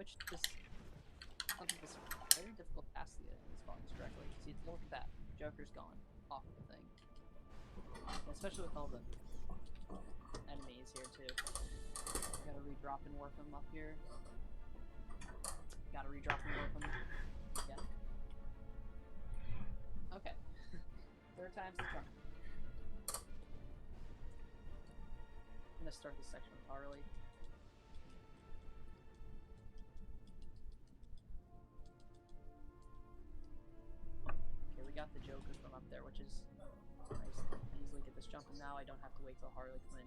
which is something that's very difficult to pass the volumes correctly. See, look at that. Joker's gone off of the thing. And especially with all the enemies here, too. Gotta redrop and work them up here. Gotta redrop and work them. Yeah. Okay. Third time's the charm. I'm gonna start this section with Harley. Okay, we got the Joker from up there, which is nice. Easily get this jumping now. I don't have to wait till Harley Quinn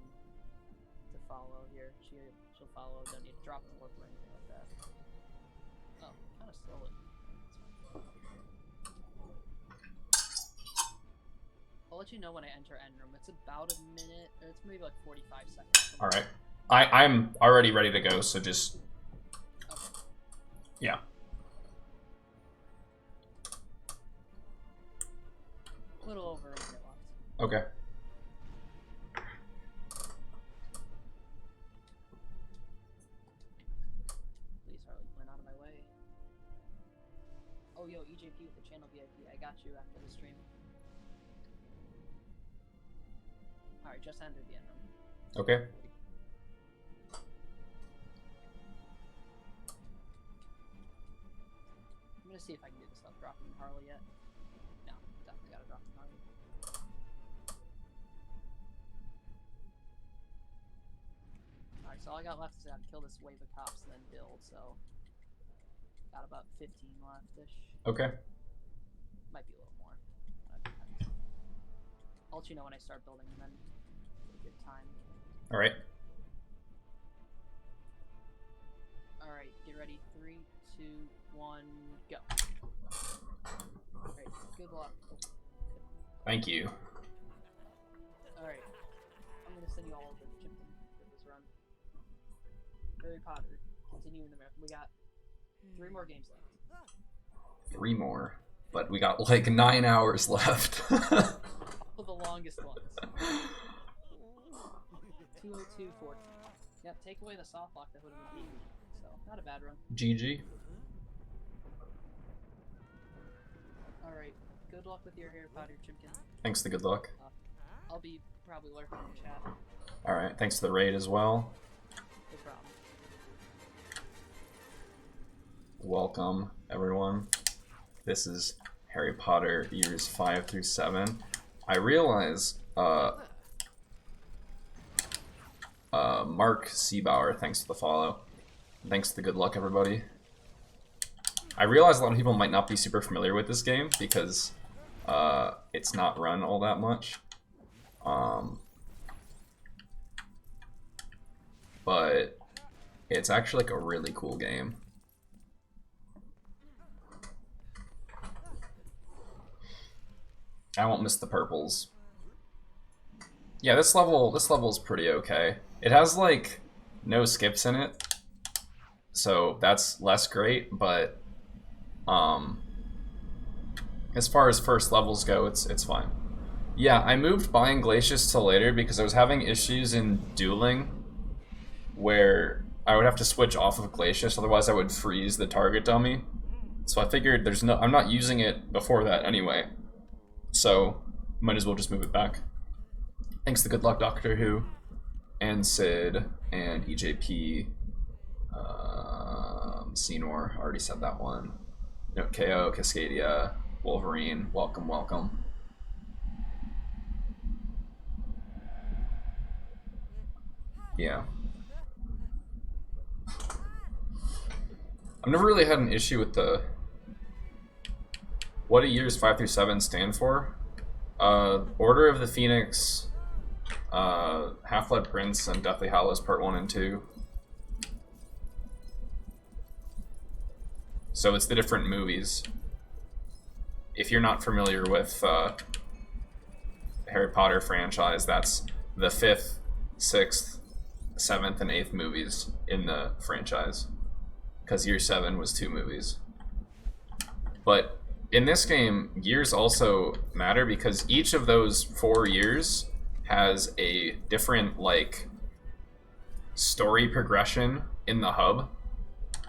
to follow here. She'll follow. Don't need to drop and work or anything like that. Oh, kind of slow it. I'll let you know when I enter end room. It's about a minute, or it's maybe like 45 seconds. All right. I'm already ready to go, so just... Okay. Yeah. A little over a minute left. Okay. Please, Harley Quinn, out of my way. Oh, yo, EJP with the channel VIP. I got you after the stream. Alright, just entered the end room. Okay. I'm gonna see if I can do this without dropping Harley yet. No, definitely gotta drop Harley. Alright, so all I got left is I gotta kill this wave of cops and then build, so... Got about 15 left-ish. Okay. Might be a little more. I'll let you know when I start building and then a good time. All right. Alright, get ready. 3, 2, 1, go. Alright, good luck. Thank you. Alright. I'm gonna send you all over the gym for this run. Harry Potter, continuing the marathon. We got 3 more games left. 3 more. But we got like 9 hours left. All the longest ones. 202.40. Yep, take away the soft lock that would have been beat. So, not a bad run. GG. Alright, good luck with your Harry Potter, Chimkin. Thanks for the good luck. I'll be probably lurking in the chat. Alright, thanks for the raid as well. No problem. Welcome, everyone. This is Harry Potter years 5 through 7. I realize, Mark Seabauer, thanks for the follow. Thanks for the good luck, everybody. I realize a lot of people might not be super familiar with this game because it's not run all that much. But it's actually like a really cool game. I won't miss the purples. Yeah, this level is pretty okay. It has like no skips in it, so that's less great. But as far as first levels go, it's fine. Yeah, I moved buying Glacius to later because I was having issues in dueling where I would have to switch off of Glacius, otherwise I would freeze the target dummy. So I figured I'm not using it before that anyway. So, might as well just move it back. Thanks to Good Luck Doctor Who, and Sid, and EJP, Senor, already said that one. No, KO, Cascadia, Wolverine, welcome, welcome. Yeah. I've never really had an issue with the... What do years 5 through 7 stand for? Order of the Phoenix, Half-Blood Prince, and Deathly Hallows Part 1 and 2. So it's the different movies. If you're not familiar with Harry Potter franchise, that's the 5th, 6th, 7th, and 8th movies in the franchise. Because year 7 was 2 movies. But in this game, years also matter because each of those 4 years has a different, like, story progression in the hub.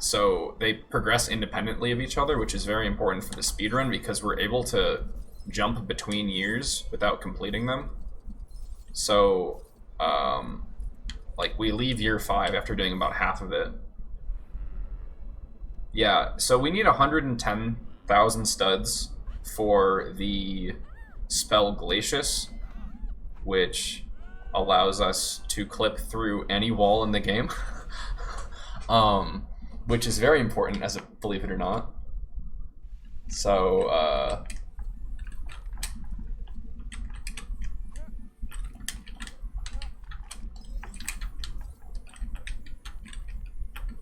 So they progress independently of each other, which is very important for the speedrun because we're able to jump between years without completing them. So, like, we leave year 5 after doing about half of it. Yeah, so we need 110,000 studs for the spell Glacius, which allows us to clip through any wall in the game. Which is very important, as believe it or not. So,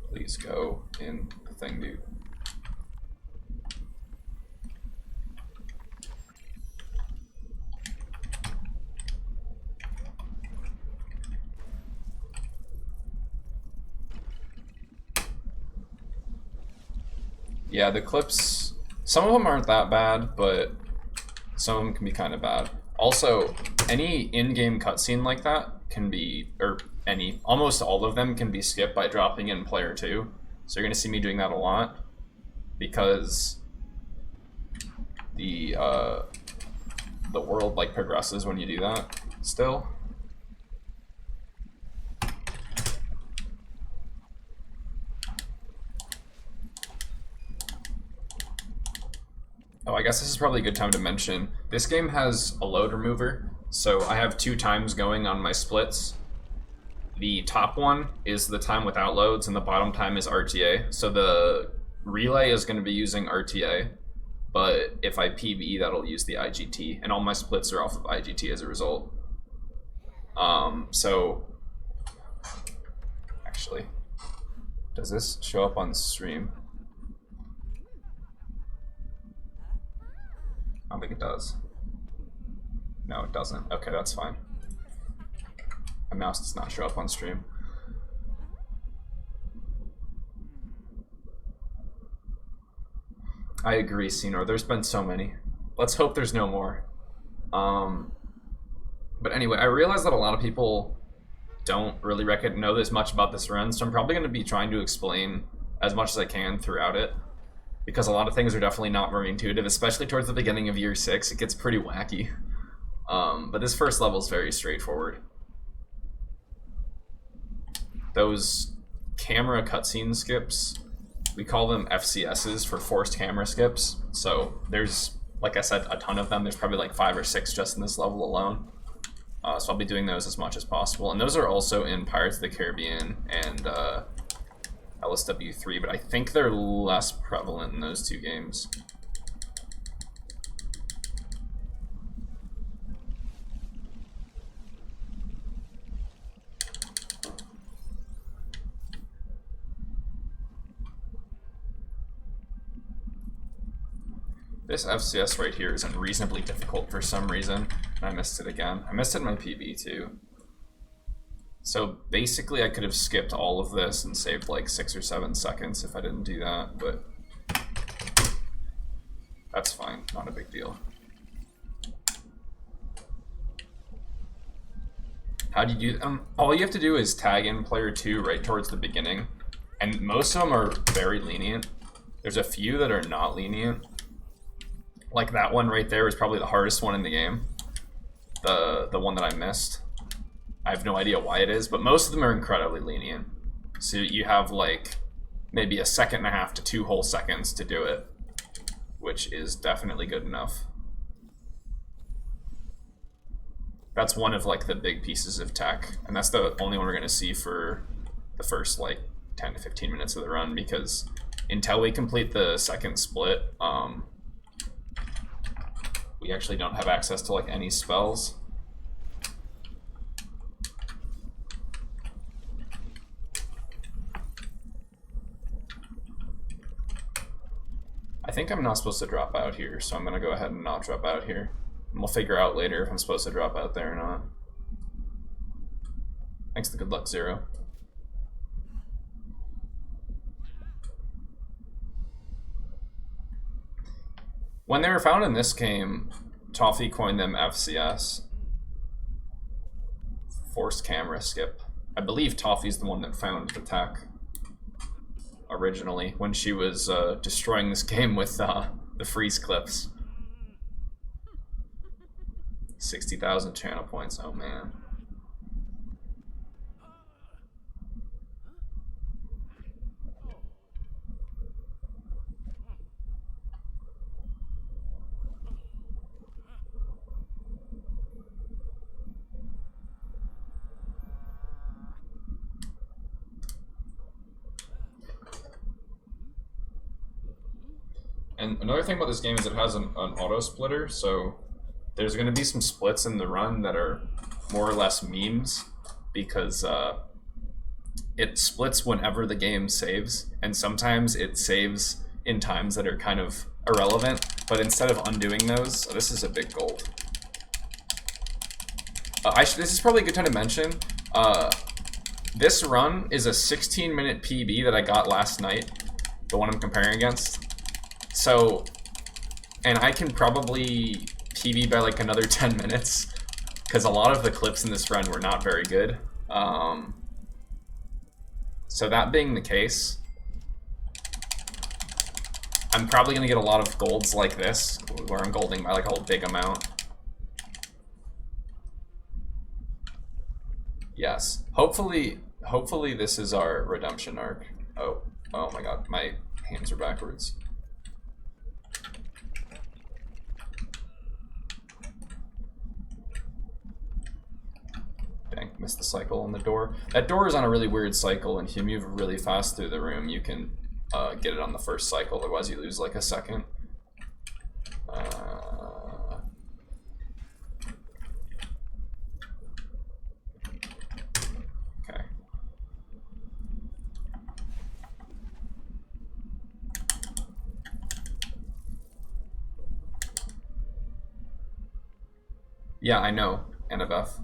please go in the thing, dude. Yeah, the clips, some of them aren't that bad, but some of them can be kind of bad. Also, any in-game cutscene like that can be, or almost all of them can be skipped by dropping in player 2. So you're going to see me doing that a lot, because the world like progresses when you do that still. Oh, I guess this is probably a good time to mention, this game has a load remover, so I have 2 times going on my splits. The top one is the time without loads, and the bottom time is RTA. So the relay is going to be using RTA, but if I PB, that'll use the IGT, and all my splits are off of IGT as a result. So, actually, does this show up on stream? I don't think it does. No, it doesn't. Okay, that's fine. My mouse does not show up on stream. I agree, Senor. There's been so many. Let's hope there's no more. But anyway, I realize that a lot of people don't really know this much about this run, so I'm probably going to be trying to explain as much as I can throughout it, because a lot of things are definitely not very intuitive, especially towards the beginning of year 6. It gets pretty wacky. But this first level is very straightforward. Those camera cutscene skips, we call them FCSs, for forced camera skips. So there's, like I said, a ton of them. There's probably like 5 or 6 just in this level alone. So I'll be doing those as much as possible. And those are also in Pirates of the Caribbean and LSW3, but I think they're less prevalent in those 2 games. This FCS right here is unreasonably difficult for some reason, and I missed it again. I missed it in my PB too. So basically I could have skipped all of this and saved like 6 or 7 seconds if I didn't do that, but that's fine, not a big deal. How do you do all you have to do is tag in player 2 right towards the beginning, and most of them are very lenient. There's a few that are not lenient. Like that one right there is probably the hardest one in the game. The one that I missed. I have no idea why it is, but most of them are incredibly lenient. So you have like maybe 1.5 seconds to 2 whole seconds to do it, which is definitely good enough. That's one of like the big pieces of tech, and that's the only one we're gonna see for the first like 10 to 15 minutes of the run, because until we complete the second split, we actually don't have access to like any spells. I think I'm not supposed to drop out here, so I'm gonna go ahead and not drop out here. And we'll figure out later if I'm supposed to drop out there or not. Thanks to good luck, Zero. When they were found in this game, Toffee coined them FCS. Forced camera skip. I believe Toffee's the one that found the tech. originally when she was destroying this game with the freeze clips. 60,000 channel points. Oh man. And another thing about this game is it has an auto splitter, so there's going to be some splits in the run that are more or less memes because it splits whenever the game saves, and sometimes it saves in times that are kind of irrelevant, but instead of undoing those, this is a big gold. This is probably a good time to mention, this run is a 16-minute PB that I got last night, the one I'm comparing against. So, and I can probably PB by like another 10 minutes, because a lot of the clips in this run were not very good. So that being the case, I'm probably going to get a lot of golds like this, where I'm golding by like a big amount. Yes. Hopefully this is our redemption arc. Oh my god, my hands are backwards. Dang, missed the cycle on the door. That door is on a really weird cycle, and if you move really fast through the room, you can get it on the first cycle, otherwise you lose like a second. Okay. Yeah, I know, Annabeth.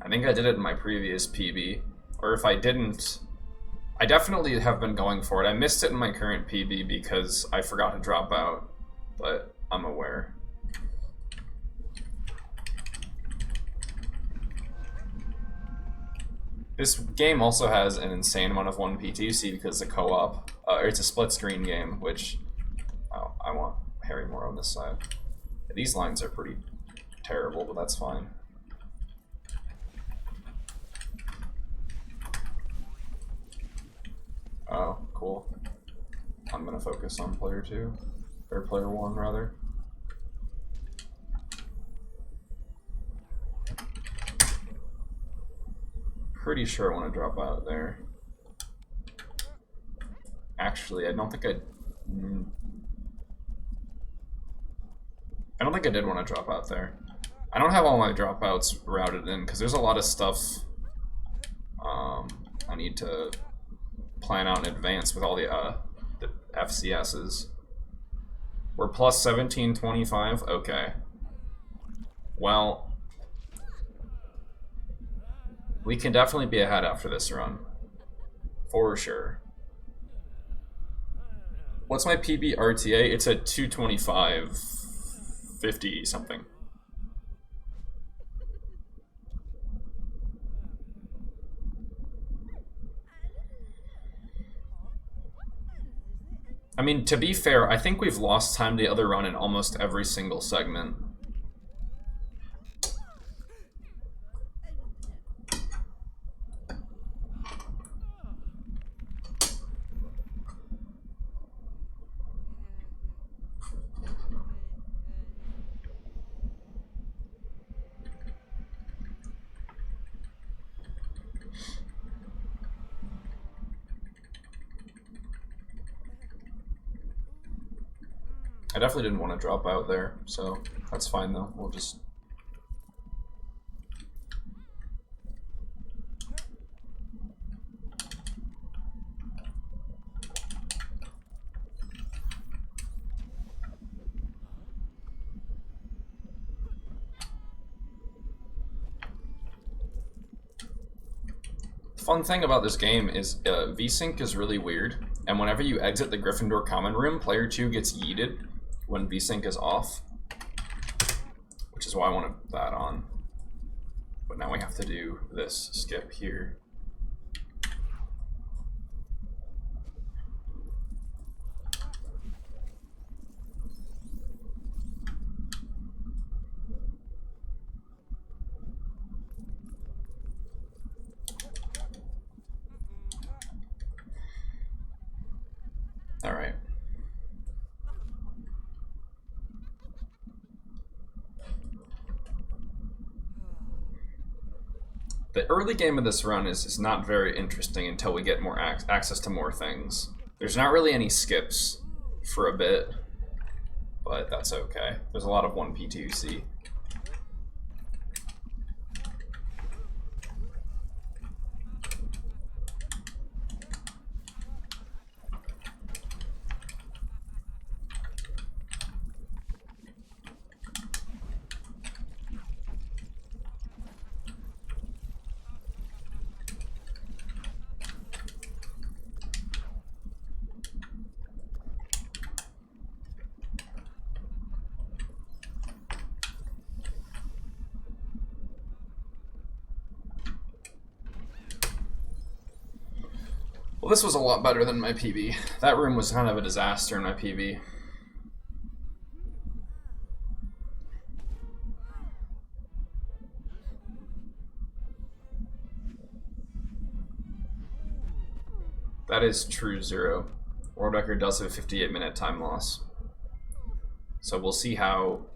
I think I did it in my previous PB, or if I didn't, I definitely have been going for it. I missed it in my current PB because I forgot to drop out, but I'm aware. This game also has an insane amount of 1P2C because it's a co-op. It's a split screen game, which I want Harry more on this side. These lines are pretty terrible, but that's fine. Oh, cool. I'm gonna focus on player 2, or player 1 rather. Pretty sure I want to drop out there. Actually, I don't think I did want to drop out there. I don't have all my dropouts routed in because there's a lot of stuff I need to plan out in advance with all the FCSs. We're plus 1725. Okay. Well, we can definitely be ahead after this run, for sure. What's my PB RTA? It's a 225.50 something. I mean, to be fair, I think we've lost time to the other run in almost every single segment. I definitely didn't want to drop out there, so that's fine though. We'll just... Fun thing about this game is VSync is really weird, and whenever you exit the Gryffindor common room, player 2 gets yeeted when VSync is off, which is why I wanted that on. But now we have to do this skip here. All right. The early game of this run is not very interesting until we get more access to more things. There's not really any skips for a bit, but that's okay. There's a lot of 1P2C. Well, this was a lot better than my PB. That room was kind of a disaster in my PB. That is true, Zero. World record does have a 58-minute time loss. So we'll see how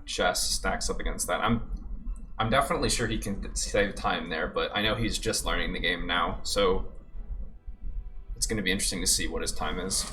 chess stacks up against that. I'm definitely sure he can save time there, but I know he's just learning the game now, so it's going to be interesting to see what his time is.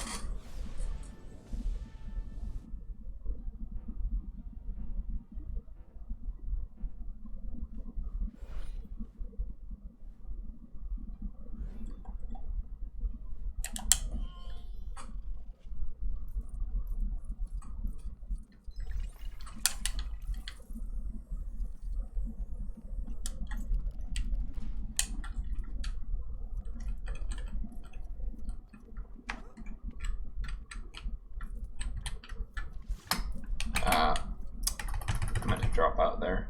I meant to drop out there.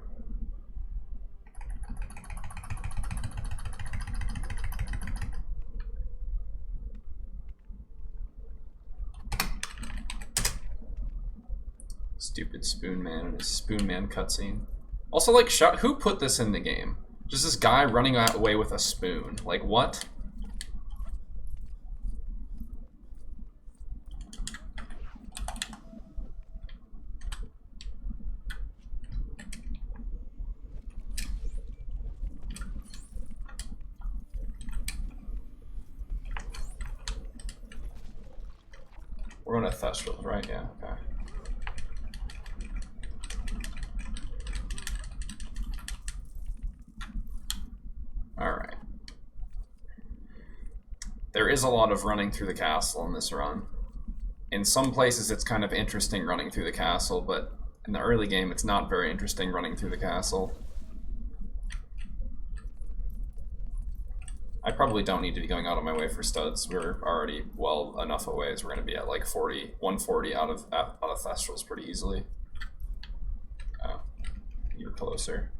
Stupid Spoon Man and his Spoon Man cutscene. Also, like, who put this in the game? Just this guy running away with a spoon. Like, what? We're going to Thestrals, right? Yeah, okay. Alright. There is a lot of running through the castle in this run. In some places it's kind of interesting running through the castle, but in the early game it's not very interesting running through the castle. I probably don't need to be going out of my way for studs. We're already well enough away as we're going to be at like 140 out of Thestrals pretty easily. Oh, you're closer.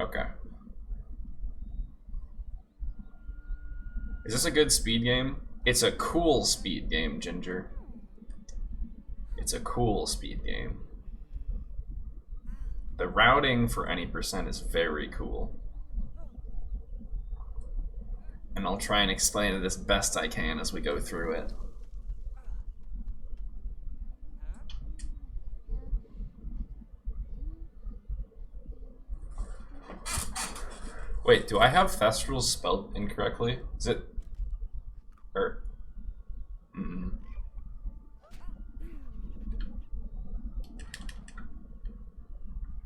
Okay. Is this a good speed game? It's a cool speed game, Ginger. It's a cool speed game. The routing for any percent is very cool. And I'll try and explain it as best I can as we go through it. Wait, do I have Thestrals spelled incorrectly? Is it... Or...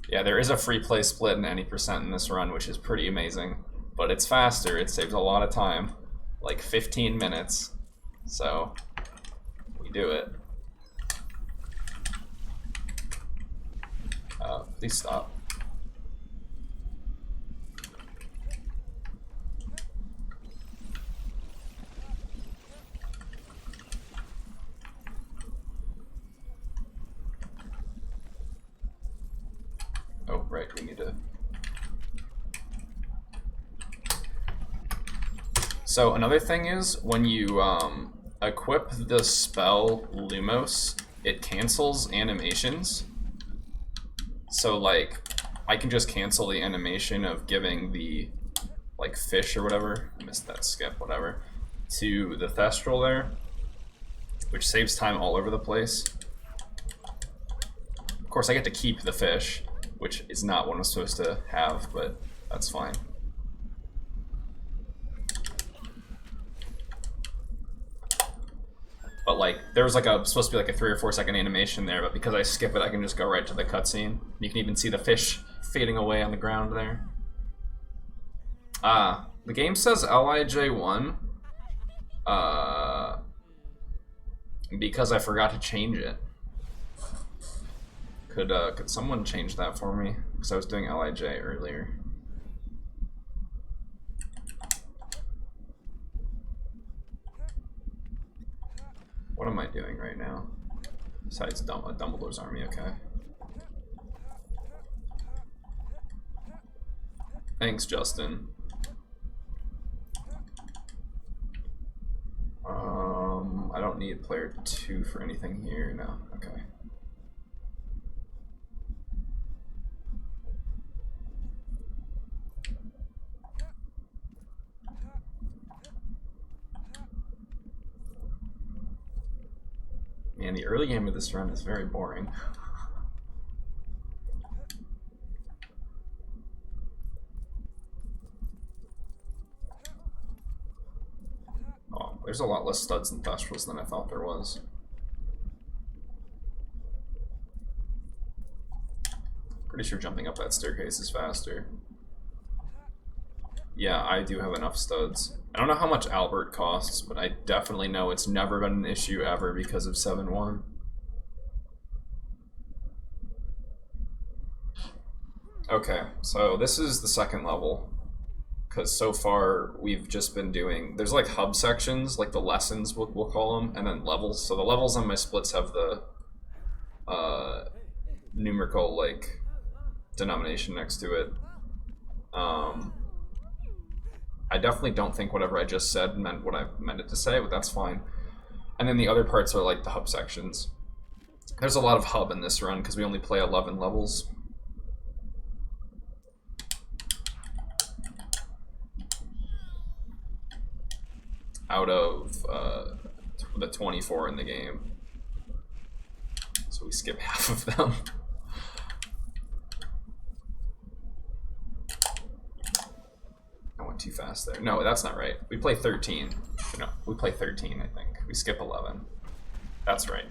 Yeah, there is a free play split in any percent in this run, which is pretty amazing. but it's faster. It saves a lot of time, like 15 minutes. So we do it. Please stop. Oh, right, we need to... So another thing is, when you equip the spell Lumos, it cancels animations. So like, I can just cancel the animation of giving the like fish or whatever, I missed that skip, whatever, to the Thestral there, which saves time all over the place. Of course I get to keep the fish, which is not what I'm supposed to have, but that's fine. But like, there was like supposed to be like a 3 or 4 second animation there, but because I skip it, I can just go right to the cutscene. You can even see the fish fading away on the ground there. The game says LIJ1, because I forgot to change it. Could someone change that for me? Because I was doing LIJ earlier. What am I doing right now? Besides Dumbledore's army, okay. Thanks, Justin. I don't need player 2 for anything here, no, okay. Man, the early game of this run is very boring. Oh, there's a lot less studs and Thestrals than I thought there was. Pretty sure jumping up that staircase is faster. Yeah, I do have enough studs. I don't know how much Albert costs, but I definitely know it's never been an issue ever because of 7-1. Okay, so this is the second level. Because so far we've just been doing, there's like hub sections, like the lessons we'll call them, and then levels. So the levels on my splits have the numerical like denomination next to it. I definitely don't think whatever I just said meant what I meant it to say, but that's fine. And then the other parts are like the hub sections. There's a lot of hub in this run because we only play 11 levels. Out of the 24 in the game. So we skip half of them. I went too fast there. No, that's not right. We play 13. No, we play 13, I think. We skip 11. That's right.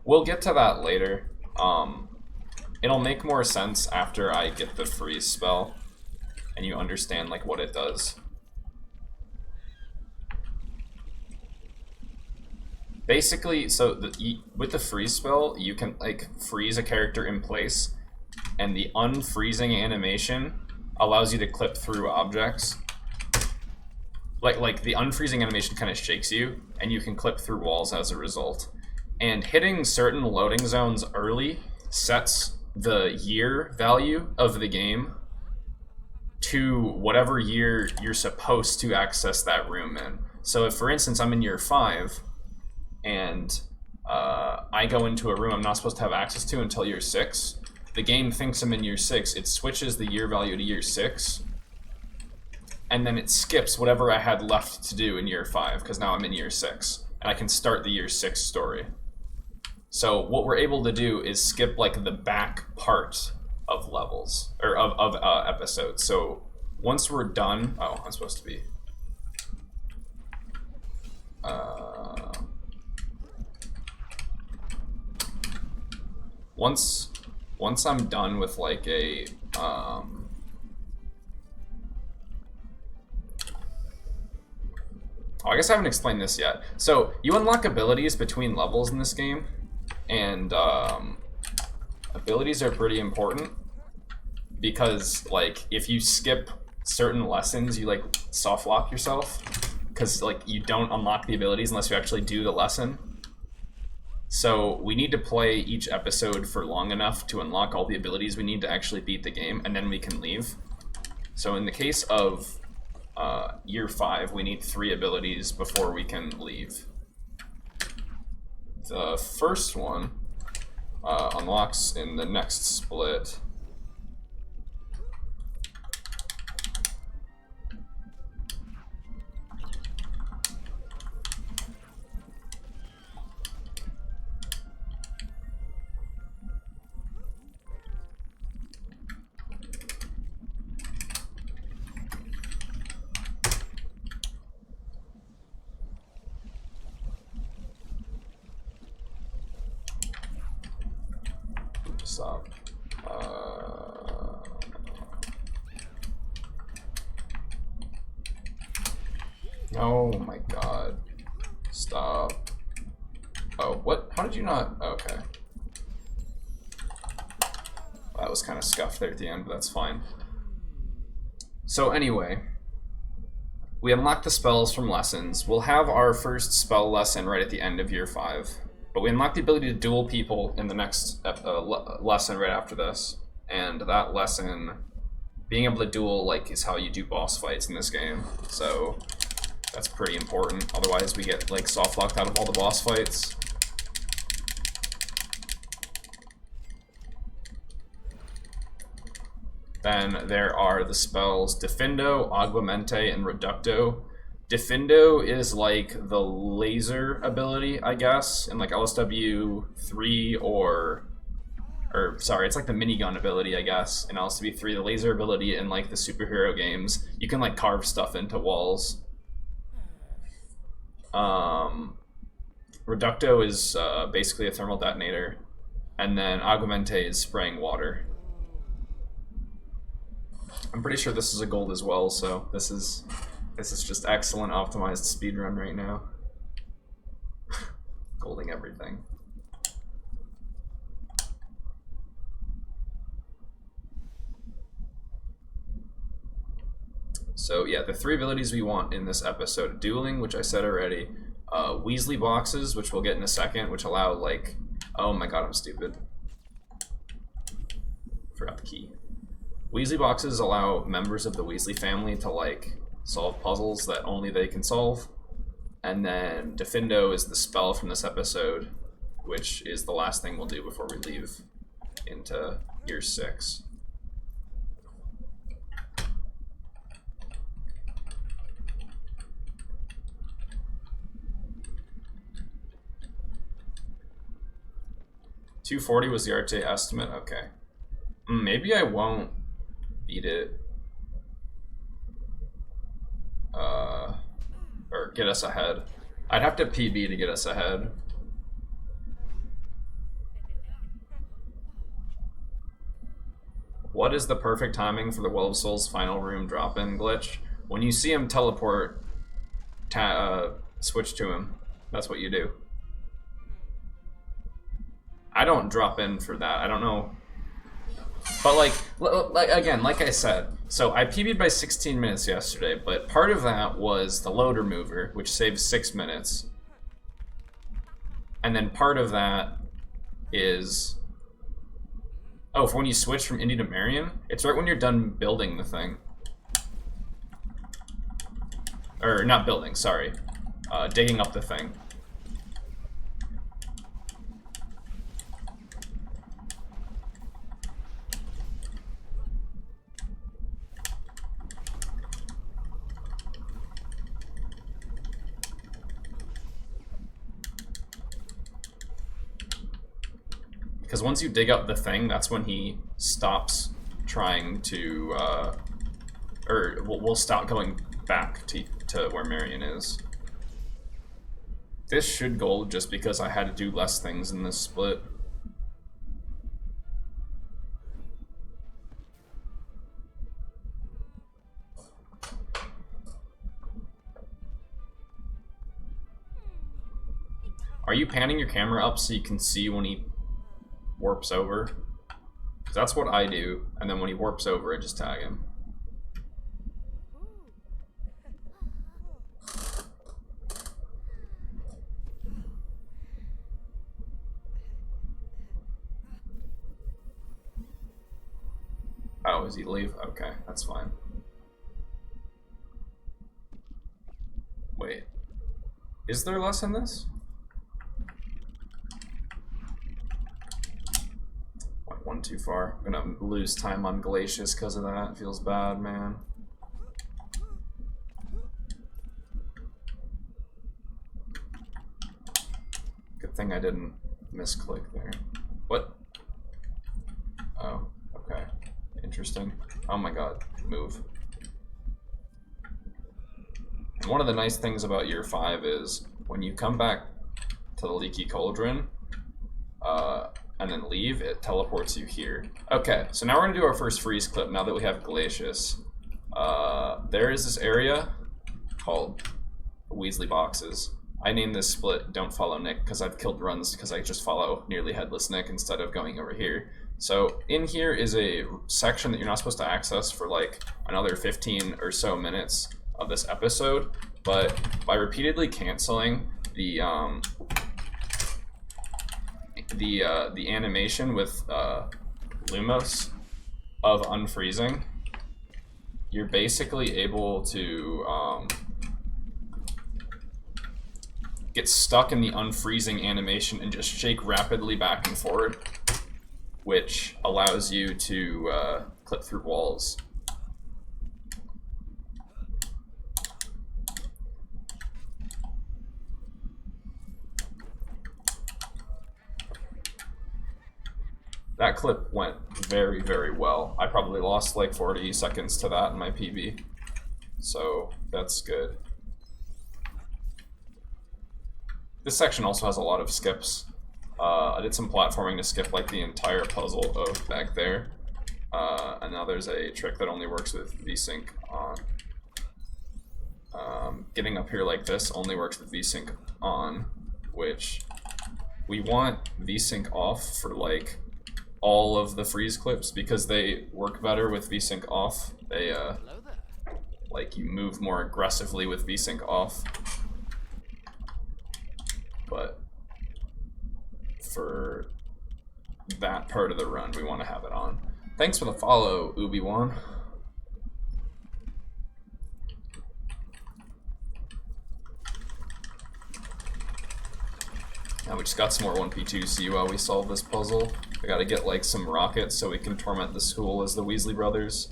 We'll get to that later. It'll make more sense after I get the freeze spell and you understand like what it does. Basically, so with the freeze spell, you can like freeze a character in place, and the unfreezing animation allows you to clip through objects. Like the unfreezing animation kind of shakes you, and you can clip through walls as a result. And hitting certain loading zones early sets the year value of the game to whatever year you're supposed to access that room in. So if, for instance, I'm in year 5, and I go into a room I'm not supposed to have access to until year 6, the game thinks I'm in year 6, it switches the year value to year 6, and then it skips whatever I had left to do in year 5, because now I'm in year 6, and I can start the year 6 story. So what we're able to do is skip like the back part of levels, or of episodes. So once we're done, oh, I'm supposed to be... once I'm done with like a oh, I guess I haven't explained this yet. So you unlock abilities between levels in this game, and abilities are pretty important because like if you skip certain lessons, you like soft lock yourself because like you don't unlock the abilities unless you actually do the lesson. So we need to play each episode for long enough to unlock all the abilities we need to actually beat the game, and then we can leave. So in the case of year 5, we need 3 abilities before we can leave. The first one unlocks in the next split. Stop. Oh my god. Stop. Oh, what? How did you not? Okay. That was kind of scuffed there at the end, but that's fine. So anyway, we unlock the spells from lessons. We'll have our first spell lesson right at the end of year 5. But we unlock the ability to duel people in the next lesson right after this. And that lesson, being able to duel like is how you do boss fights in this game. So that's pretty important. Otherwise we get like soft locked out of all the boss fights. Then there are the spells Defindo, Aguamente, and Reducto. Defindo is like the laser ability, I guess, in like LSW 3 or sorry, it's like the minigun ability, I guess, in LSW 3, the laser ability in like the superhero games. You can like carve stuff into walls. Reducto is basically a thermal detonator, and then Aguamente is spraying water. I'm pretty sure this is a gold as well, so this is just excellent optimized speedrun right now. Golding everything. So yeah, the 3 abilities we want in this episode: dueling, which I said already, Weasley boxes, which we'll get in a second, which allow like, oh my god, I'm stupid. Forgot the key. Weasley boxes allow members of the Weasley family to like solve puzzles that only they can solve. And then Defindo is the spell from this episode, which is the last thing we'll do before we leave into year 6. $240 was the RTA estimate? Okay. Maybe I won't beat it. Or get us ahead. I'd have to PB to get us ahead. What is the perfect timing for the Well of Souls final room drop-in glitch? When you see him teleport, switch to him. That's what you do. I don't drop in for that. I don't know. But like again, like I said, so I PB'd by 16 minutes yesterday, but part of that was the load remover, which saves 6 minutes. And then part of that is, oh, for when you switch from Indy to Marion, it's right when you're done building the thing. Or not building, sorry. Digging up the thing. Because once you dig up the thing, that's when he stops trying to, or we'll stop going back to where Marion is. This should gold just because I had to do less things in this split. Are you panning your camera up so you can see when he warps over? Because that's what I do, and then when he warps over, I just tag him. Oh, does he leave? Okay, that's fine. Wait. Is there less in this? Went one too far. I'm gonna lose time on Glacius because of that. It feels bad, man. Good thing I didn't misclick there. What? Oh, okay. Interesting. Oh my god. Move. And one of the nice things about year 5 is when you come back to the Leaky Cauldron and then leave, it teleports you here. Okay, so now we're gonna do our first freeze clip now that we have Glacius. There is this area called Weasley Boxes. I named this split Don't Follow Nick because I've killed runs because I just follow nearly headless Nick instead of going over here. So in here is a section that you're not supposed to access for like another 15 or so minutes of this episode, but by repeatedly canceling the animation with Lumos of unfreezing, you're basically able to get stuck in the unfreezing animation and just shake rapidly back and forward, which allows you to clip through walls. That clip went very, very well. I probably lost like 40 seconds to that in my PB, so that's good. This section also has a lot of skips. I did some platforming to skip like the entire puzzle of back there. And now there's a trick that only works with VSync on. Getting up here like this only works with VSync on, which we want VSync off for like all of the freeze clips because they work better with VSync off. They like you move more aggressively with VSync off. But for that part of the run, we want to have it on. Thanks for the follow, Ubi-Wan. Now we just got some more 1P2 see while we solve this puzzle. We gotta get like some rockets so we can torment the school as the Weasley brothers.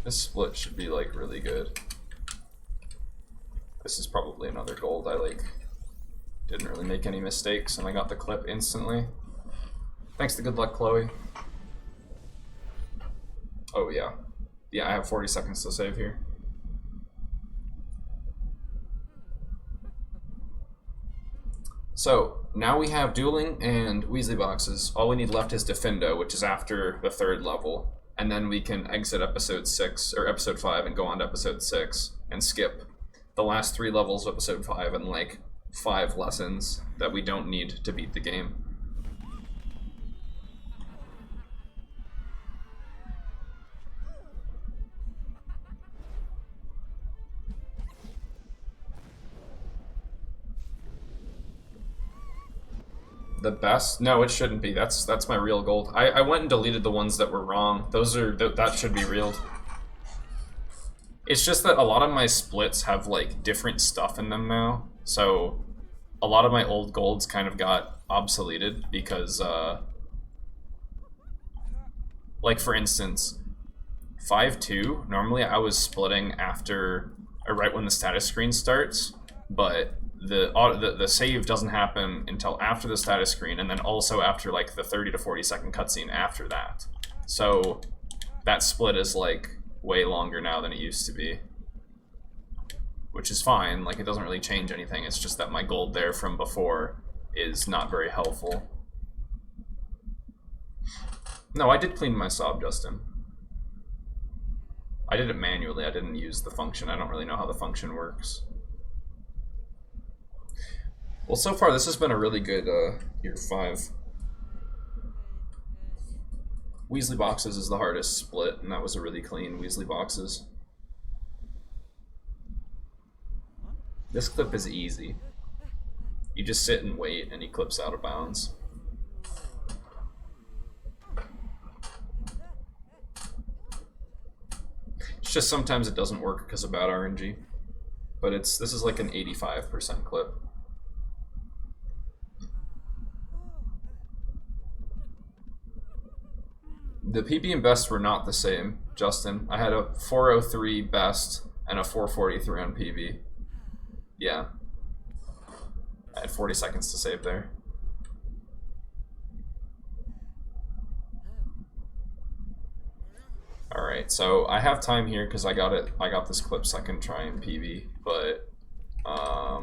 This split should be like really good. This is probably another gold. I like didn't really make any mistakes and I got the clip instantly. Thanks to Good Luck Chloe. Oh yeah. Yeah, I have 40 seconds to save here. So now we have dueling and Weasley boxes. All we need left is Defendo, which is after the 3rd level. And then we can exit episode 6 or episode 5 and go on to episode 6 and skip the last 3 levels of episode 5 and like 5 lessons that we don't need to beat the game. The best? No, it shouldn't be. That's my real gold. I went and deleted the ones that were wrong. Those are that should be real. It's just that a lot of my splits have like different stuff in them now. So a lot of my old golds kind of got obsoleted because like for instance 5-2, normally I was splitting after or right when the status screen starts, but the save doesn't happen until after the status screen and then also after like the 30 to 40 second cutscene after that. So that split is like way longer now than it used to be, which is fine. Like it doesn't really change anything. It's just that my gold there from before is not very helpful. No, I did clean my sob, Justin. I did it manually. I didn't use the function. I don't really know how the function works. Well, so far this has been a really good year 5. Weasley boxes is the hardest split, and that was a really clean Weasley boxes. This clip is easy. You just sit and wait, and he clips out of bounds. It's just sometimes it doesn't work because of bad RNG, but this is like an 85% clip. The PB and best were not the same, Justin. I had a 403 best and a 443 on PB. Yeah. I had 40 seconds to save there. Alright, so I have time here because I got this clip second try in PB, but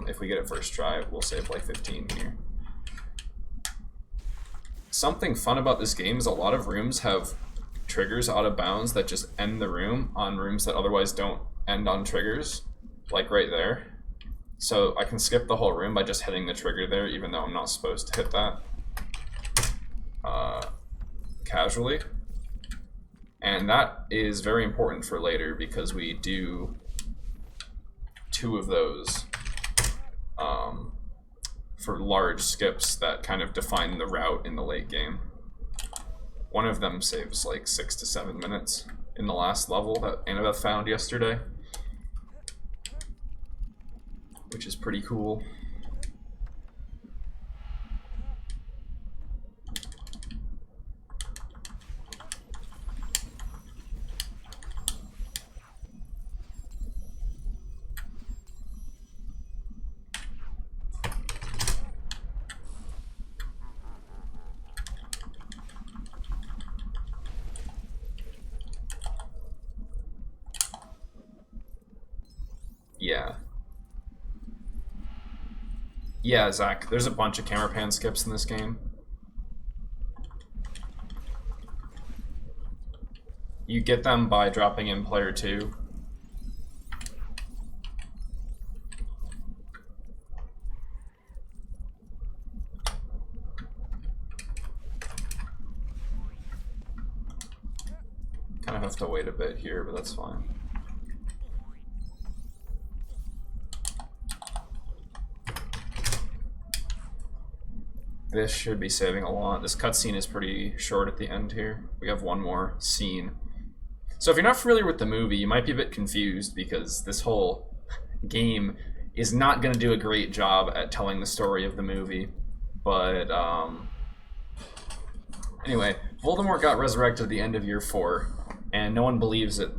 if we get it first try, we'll save like 15 here. Something fun about this game is a lot of rooms have triggers out of bounds that just end the room on rooms that otherwise don't end on triggers, like right there. So I can skip the whole room by just hitting the trigger there, even though I'm not supposed to hit that casually. And that is very important for later because we do 2 of those for large skips that kind of define the route in the late game. One of them saves like 6 to 7 minutes in the last level that Annabeth found yesterday, which is pretty cool. Yeah. Yeah, Zach, there's a bunch of camera pan skips in this game. You get them by dropping in player 2. Kind of have to wait a bit here, but that's fine. This should be saving a lot. This cutscene is pretty short at the end here. We have one more scene. So if you're not familiar with the movie, you might be a bit confused because this whole game is not going to do a great job at telling the story of the movie. But anyway, Voldemort got resurrected at the end of year 4, and no one believes that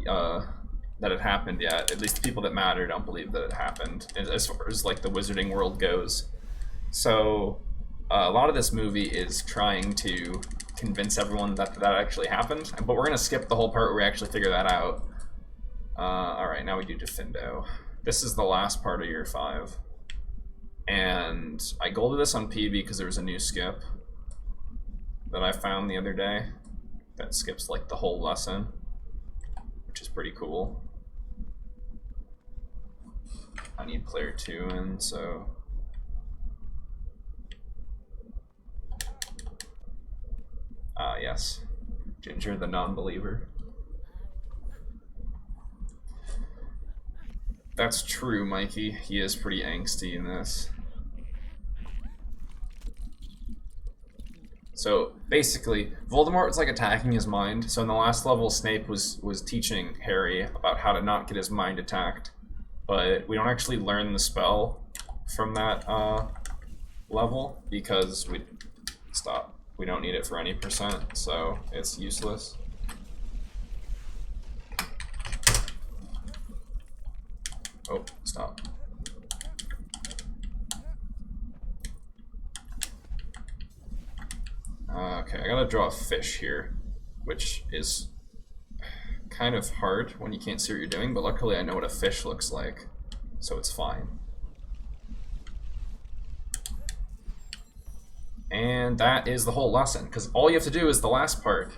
it happened yet. At least the people that matter don't believe that it happened, as far as like the wizarding world goes. So a lot of this movie is trying to convince everyone that that actually happened, but we're going to skip the whole part where we actually figure that out. Alright, now we do Defindo. This is the last part of year 5. And I golded this on PB because there was a new skip that I found the other day that skips like the whole lesson, which is pretty cool. I need player 2 in, so yes, Ginger the non-believer. That's true, Mikey. He is pretty angsty in this. So basically, Voldemort was like attacking his mind. So in the last level, Snape was teaching Harry about how to not get his mind attacked. But we don't actually learn the spell from that level because we don't need it for any percent, so it's useless. Oh, stop. Okay, I gotta draw a fish here, which is kind of hard when you can't see what you're doing, but luckily I know what a fish looks like, so it's fine. And that is the whole lesson, because all you have to do is the last part.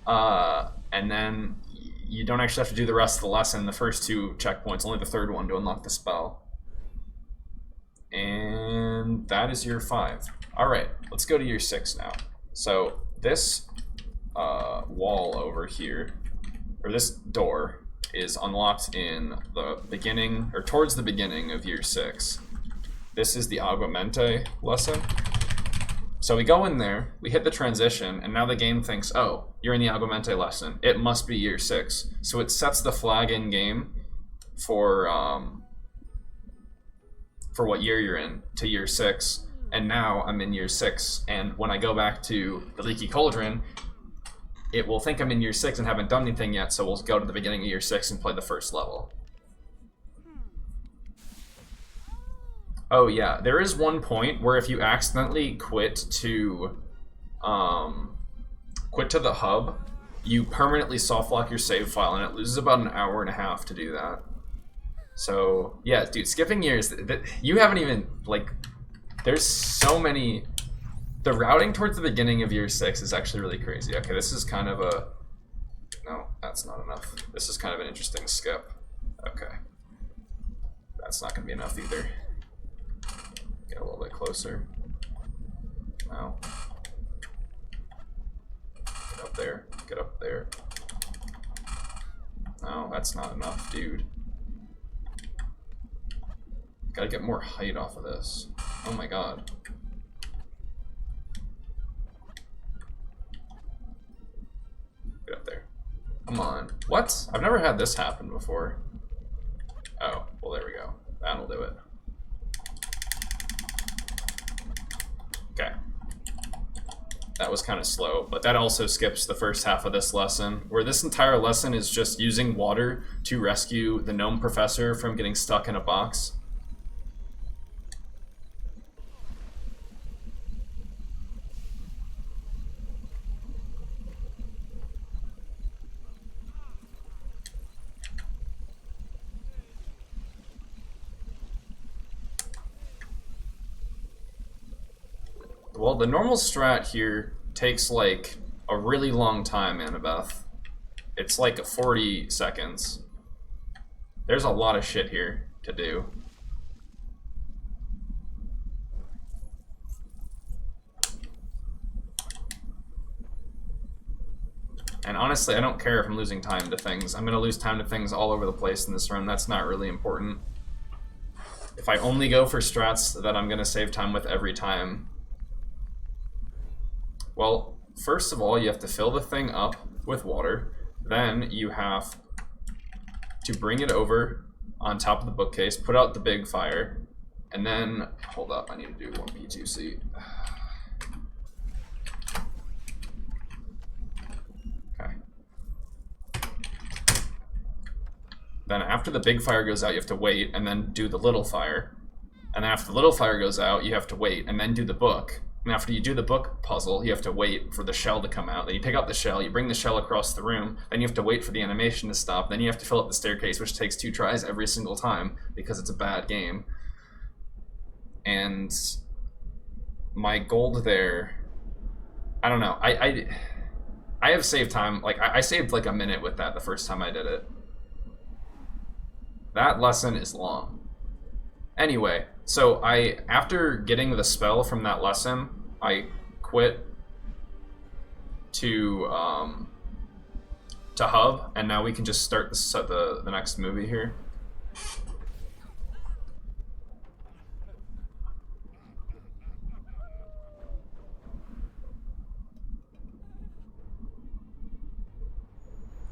And then you don't actually have to do the rest of the lesson, the first 2 checkpoints, only the third one to unlock the spell. And that is year 5. Alright, let's go to year 6 now. So this wall over here, or this door, is unlocked in the beginning, or towards the beginning of year 6. This is the Aguamente lesson. So we go in there, we hit the transition, and now the game thinks, oh, you're in the Aguamente lesson. It must be year 6. So it sets the flag in game for what year you're in, to year 6. And now I'm in year 6, and when I go back to the Leaky Cauldron, it will think I'm in year 6 and haven't done anything yet, so we'll go to the beginning of year 6 and play the first level. Oh yeah, there is one point where if you accidentally quit to the hub, you permanently softlock your save file, and it loses about an hour and a half to do that. So yeah, dude, skipping years, you haven't even, like, there's so many. The routing towards the beginning of year 6 is actually really crazy. Okay, this is kind of a... No, that's not enough. This is kind of an interesting skip. Okay. That's not going to be enough either. Get a little bit closer. No. Get up there. Get up there. No, that's not enough, dude. Gotta get more height off of this. Oh my god. Get up there. Come on. What? I've never had this happen before. Oh, well there we go. That'll do it. Okay. That was kind of slow, but that also skips the first half of this lesson, where this entire lesson is just using water to rescue the gnome professor from getting stuck in a box. Well, the normal strat here takes like a really long time, Annabeth. It's like 40 seconds. There's a lot of shit here to do. And honestly, I don't care if I'm losing time to things. I'm going to lose time to things all over the place in this run. That's not really important. If I only go for strats that I'm going to save time with every time... Well, first of all, you have to fill the thing up with water. Then you have to bring it over on top of the bookcase, put out the big fire, and then... Hold up, I need to do 1P2C. Okay. Then after the big fire goes out, you have to wait, and then do the little fire. And then after the little fire goes out, you have to wait, and then do the book. And after you do the book puzzle, you have to wait for the shell to come out. Then you pick up the shell, you bring the shell across the room, then you have to wait for the animation to stop, then you have to fill up the staircase, which takes 2 tries every single time, because it's a bad game. And my gold there, I don't know, I have saved time, like, I saved like a minute with that the first time I did it. That lesson is long. Anyway, so after getting the spell from that lesson, I quit to hub, and now we can just start the next movie here.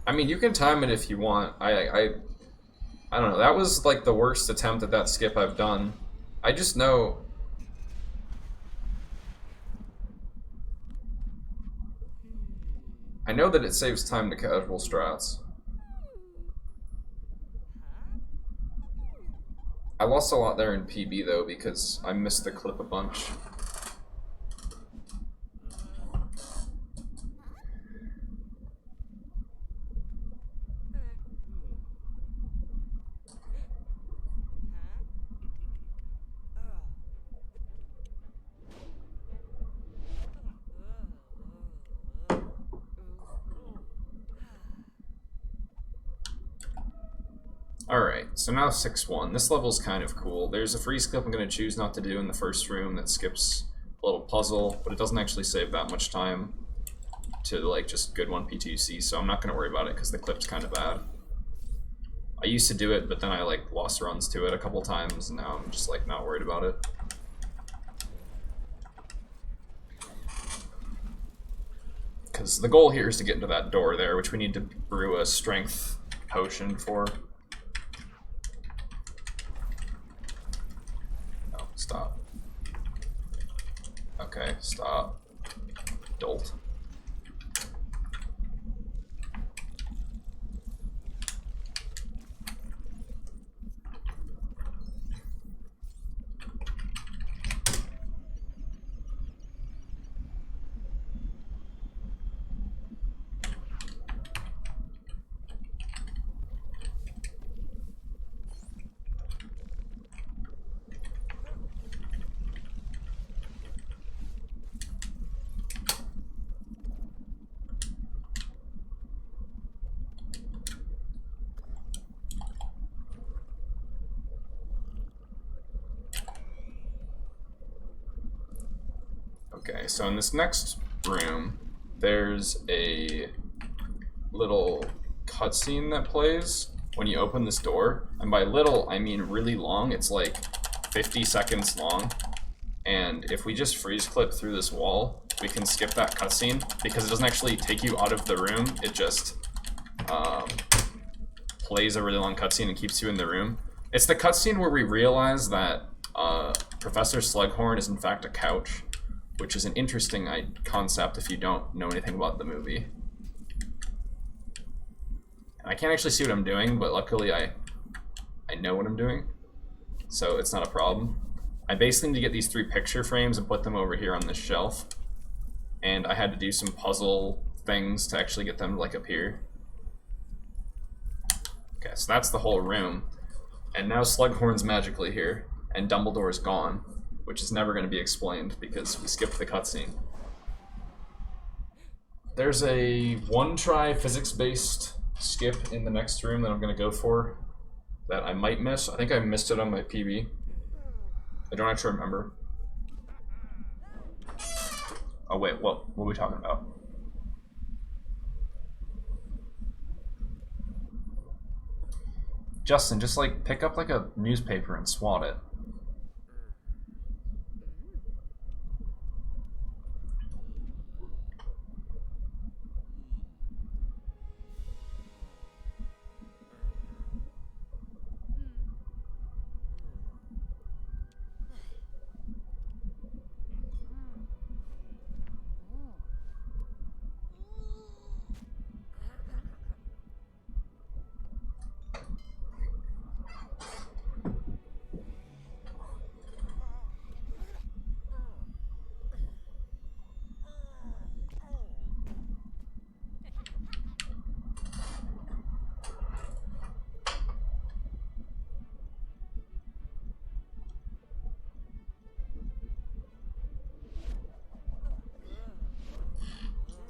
I mean, you can time it if you want. I don't know, that was like the worst attempt at that skip I've done. I just know... I know that it saves time to casual strats. I lost a lot there in PB though because I missed the clip a bunch. Alright, so now 6-1. This level's kind of cool. There's a freeze clip I'm going to choose not to do in the first room that skips a little puzzle, but it doesn't actually save that much time to like just good 1P2C, so I'm not going to worry about it because the clip's kind of bad. I used to do it, but then I like lost runs to it a couple times, and now I'm just like not worried about it. Because the goal here is to get into that door there, which we need to brew a strength potion for. No, stop. Okay, stop. Dolt. Okay, so in this next room, there's a little cutscene that plays when you open this door. And by little, I mean really long. It's like 50 seconds long. And if we just freeze clip through this wall, we can skip that cutscene because it doesn't actually take you out of the room. It just plays a really long cutscene and keeps you in the room. It's the cutscene where we realize that Professor Slughorn is in fact a couch, which is an interesting concept if you don't know anything about the movie. And I can't actually see what I'm doing, but luckily I know what I'm doing, so it's not a problem. I basically need to get these 3 picture frames and put them over here on this shelf, and I had to do some puzzle things to actually get them to like appear. Okay, so that's the whole room, and now Slughorn's magically here, and Dumbledore's gone, which is never going to be explained because we skipped the cutscene. There's a one-try physics-based skip in the next room that I'm going to go for that I might miss. I think I missed it on my PB. I don't actually remember. Oh wait, what are we talking about? Justin, just like pick up like a newspaper and swat it.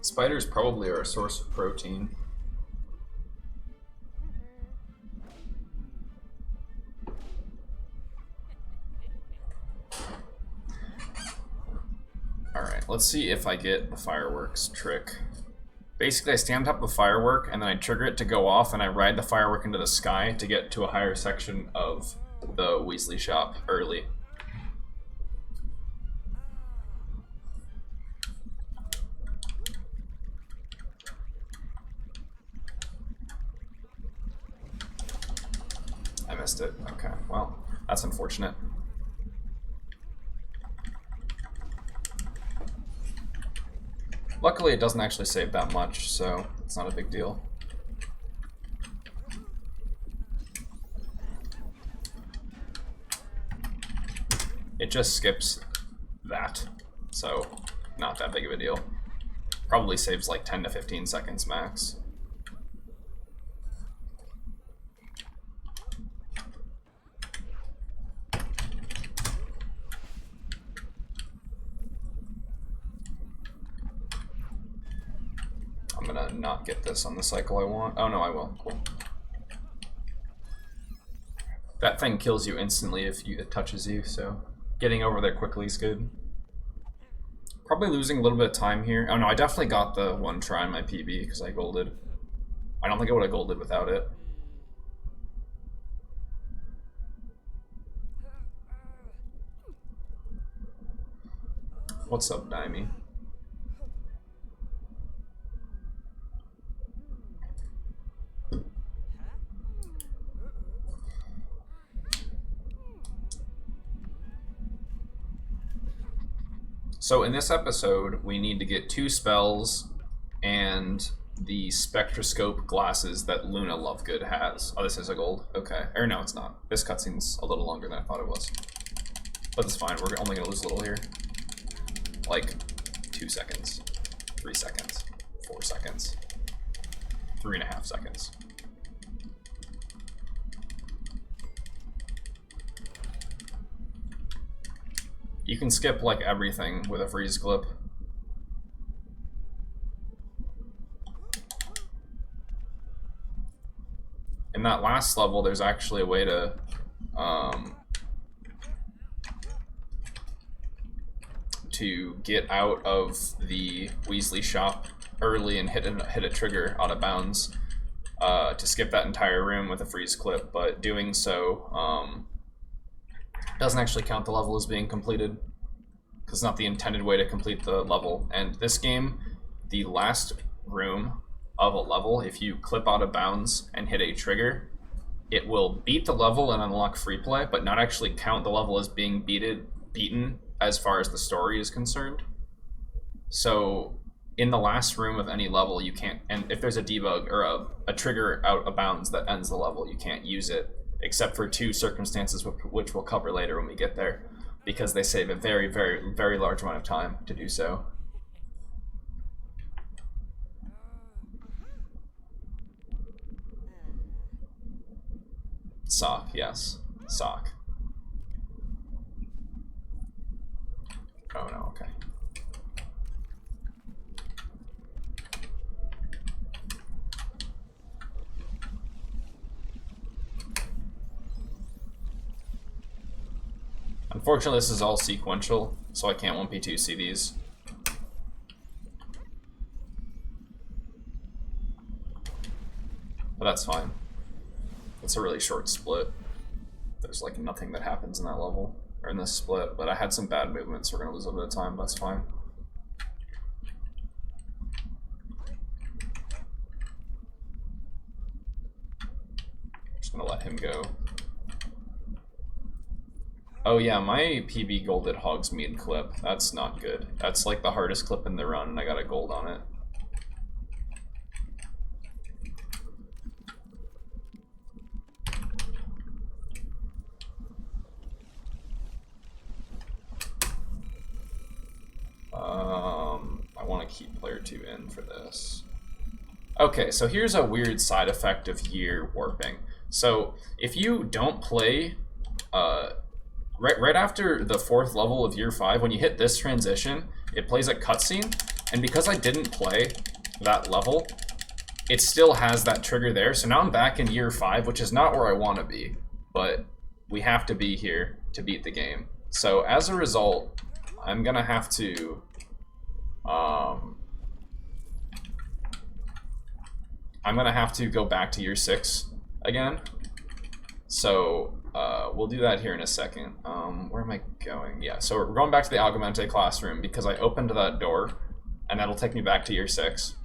Spiders probably are a source of protein. Alright, let's see if I get the fireworks trick. Basically, I stand on top of a firework, and then I trigger it to go off, and I ride the firework into the sky to get to a higher section of the Weasley shop early. I missed it. Okay, well, that's unfortunate. Luckily, it doesn't actually save that much, so it's not a big deal. It just skips that, so not that big of a deal. Probably saves like 10 to 15 seconds max. I'm gonna not get this on the cycle I want. Oh no, I will. Cool. That thing kills you instantly if it touches you, so getting over there quickly is good. Probably losing a little bit of time here. Oh no, I definitely got the one try on my PB because I golded. I don't think I would have golded without it. What's up, Daimi? So in this episode, we need to get 2 spells and the spectroscope glasses that Luna Lovegood has. Oh, this is a gold? Okay. Or no, it's not. This cutscene's a little longer than I thought it was. But it's fine, we're only gonna lose a little here. Like 2 seconds, 3 seconds, 4 seconds, 3.5 seconds. You can skip like everything with a freeze clip. In that last level, there's actually a way to get out of the Weasley shop early and hit a trigger out of bounds to skip that entire room with a freeze clip, but doing so doesn't actually count the level as being completed because it's not the intended way to complete the level. And this game, the last room of a level, if you clip out of bounds and hit a trigger, it will beat the level and unlock free play, but not actually count the level as being beaten as far as the story is concerned. So in the last room of any level, you can't, and if there's a debug or a trigger out of bounds that ends the level, you can't use it, except for 2 circumstances which we'll cover later when we get there, because they save a very, very, very large amount of time to do so. Sock, yes. Sock. Oh no, okay. Unfortunately, this is all sequential, so I can't 1p2C these. But that's fine. It's a really short split. There's like nothing that happens in that level, or in this split, but I had some bad movements, so we're gonna lose a bit of time, but that's fine. Just gonna let him go. Oh yeah, my PB golded Hogsmeade clip. That's not good. That's like the hardest clip in the run, and I got a gold on it. I want to keep player 2 in for this. Okay, so here's a weird side effect of year warping. So if you don't play right after the 4th level of year 5, when you hit this transition, it plays a cutscene, and because I didn't play that level, it still has that trigger there. So now I'm back in year 5, which is not where I want to be, but we have to be here to beat the game. So as a result, I'm gonna have to go back to year 6 again. So we'll do that here in a second. Where am I going? Yeah, so we're going back to the Augmente classroom because I opened that door, and that'll take me back to year 6.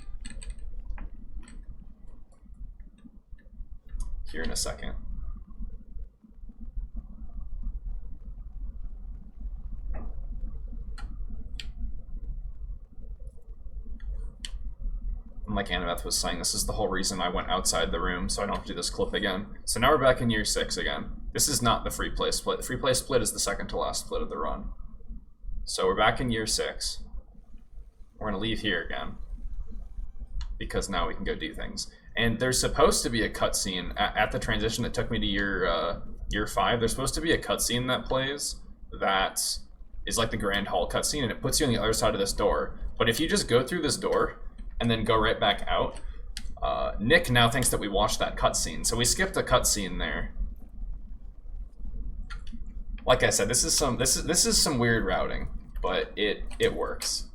Here in a second. And like Annabeth was saying, this is the whole reason I went outside the room, so I don't have to do this clip again. So now we're back in year 6 again. This is not the free play split. The free play split is the second to last split of the run. So we're back in year 6. We're gonna leave here again, because now we can go do things. And there's supposed to be a cutscene at the transition that took me to year 5. There's supposed to be a cutscene that plays that is like the Grand Hall cutscene, and it puts you on the other side of this door. But if you just go through this door and then go right back out, Nick now thinks that we watched that cutscene. So we skipped a cutscene there. Like I said, this is some weird routing, but it works.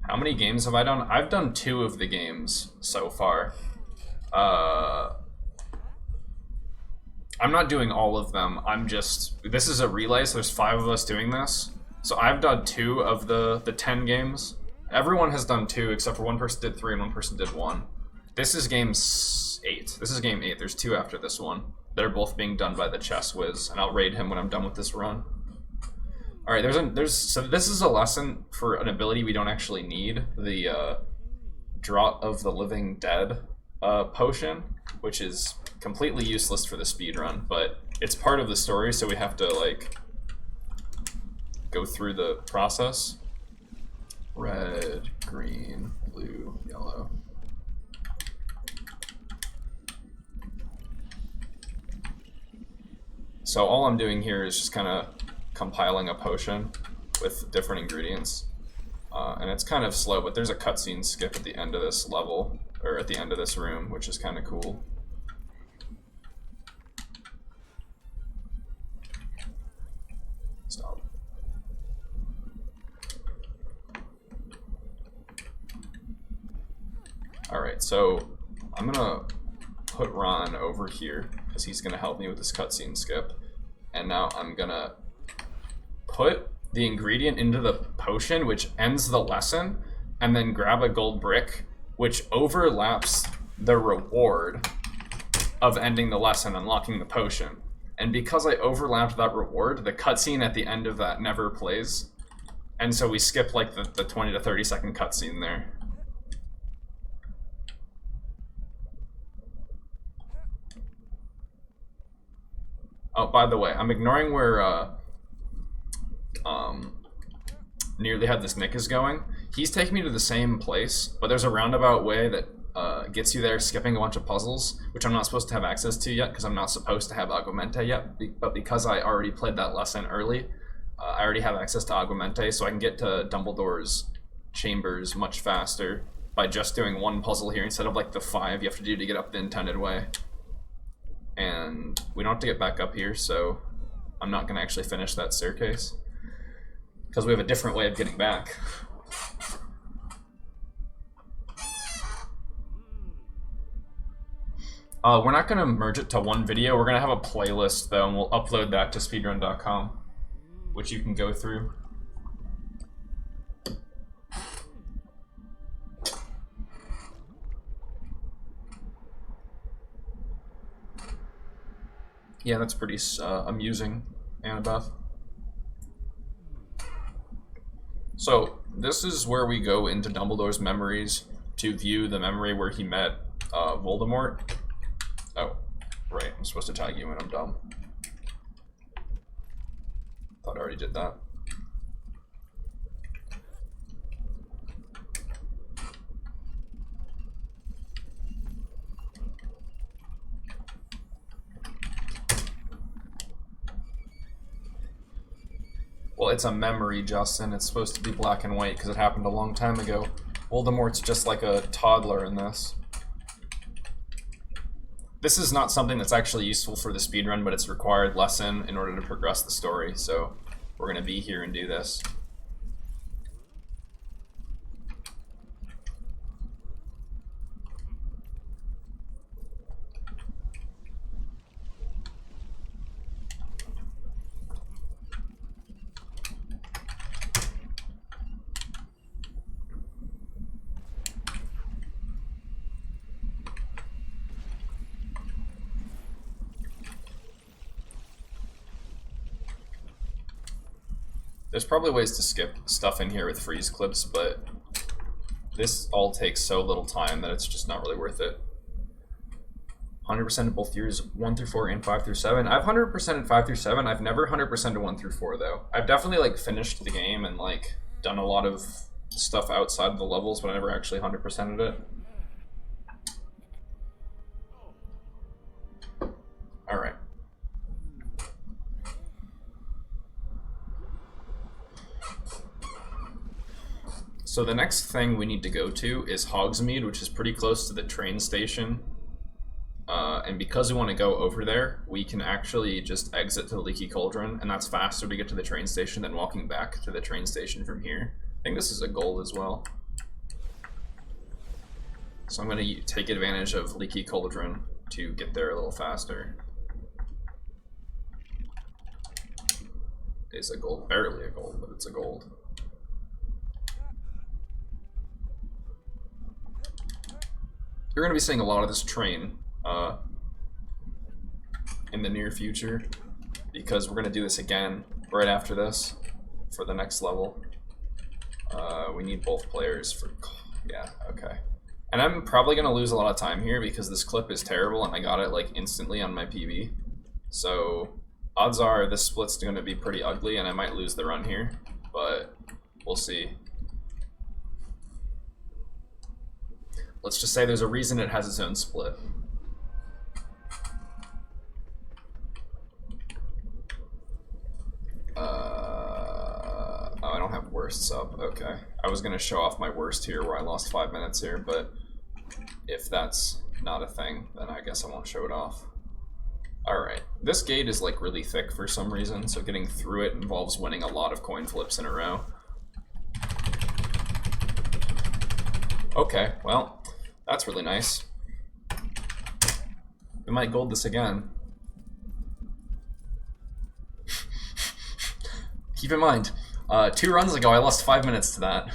How many games have I done? I've done 2 of the games so far. I'm not doing all of them. This is a relay, so there's 5 of us doing this. So I've done 2 of the 10 games. Everyone has done 2, except for one person did 3 and one person did 1. This is game 8. This is game 8. There's 2 after this one. They're both being done by the Chess Whiz, and I'll raid him when I'm done with this run. All right, so this is a lesson for an ability we don't actually need, the Draught of the Living Dead potion, which is completely useless for the speedrun, but it's part of the story, so we have to like go through the process. Red, green, blue, yellow. So all I'm doing here is just kind of compiling a potion with different ingredients, and it's kind of slow, but there's a cutscene skip at the end of this level, or at the end of this room, which is kind of cool. Stop. Alright, so I'm gonna put Ron over here because he's gonna help me with this cutscene skip, and now I'm gonna put the ingredient into the potion, which ends the lesson, and then grab a gold brick, which overlaps the reward of ending the lesson, unlocking the potion. And because I overlapped that reward, the cutscene at the end of that never plays. And so we skip like the 20 to 30 second cutscene there. Oh, by the way, I'm ignoring where Nearly Had This Nick is going. He's taking me to the same place, but there's a roundabout way that gets you there, skipping a bunch of puzzles, which I'm not supposed to have access to yet, because I'm not supposed to have Aguamente yet, but because I already played that lesson early, I already have access to Aguamente, so I can get to Dumbledore's chambers much faster by just doing one puzzle here instead of like the 5 you have to do to get up the intended way. And we don't have to get back up here, so I'm not going to actually finish that staircase, because we have a different way of getting back. We're not going to merge it to one video. We're going to have a playlist, though, and we'll upload that to speedrun.com, which you can go through. Yeah, that's pretty amusing, Annabeth. So, this is where we go into Dumbledore's memories to view the memory where he met Voldemort. Oh, right, I'm supposed to tag you when I'm dumb. Thought I already did that. Well, it's a memory, Justin. It's supposed to be black and white because it happened a long time ago. Voldemort's just like a toddler in this. This is not something that's actually useful for the speedrun, but it's a required lesson in order to progress the story, so we're going to be here and do this. There's probably ways to skip stuff in here with freeze clips, but this all takes so little time that it's just not really worth it. 100% in both years 1 through 4 and 5 through 7. I've 100% in 5 through 7. I've never 100% in 1 through 4 though. I've definitely like finished the game and like done a lot of stuff outside of the levels, but I never actually 100%ed it. Alright. So the next thing we need to go to is Hogsmeade, which is pretty close to the train station. And because we want to go over there, we can actually just exit to the Leaky Cauldron, and that's faster to get to the train station than walking back to the train station from here. I think this is a gold as well. So I'm going to take advantage of Leaky Cauldron to get there a little faster. It's a gold, barely a gold, but it's a gold. You're going to be seeing a lot of this train in the near future, because we're going to do this again right after this for the next level. We need both players for... Yeah, okay. And I'm probably going to lose a lot of time here because this clip is terrible and I got it like instantly on my PB. So odds are this split's going to be pretty ugly and I might lose the run here, but we'll see. Let's just say there's a reason it has its own split. Oh, I don't have worst sub. Okay. I was going to show off my worst here where I lost 5 minutes here, but if that's not a thing, then I guess I won't show it off. Alright. This gate is like really thick for some reason, so getting through it involves winning a lot of coin flips in a row. Okay, well, that's really nice. We might gold this again. Keep in mind, 2 runs ago I lost 5 minutes to that.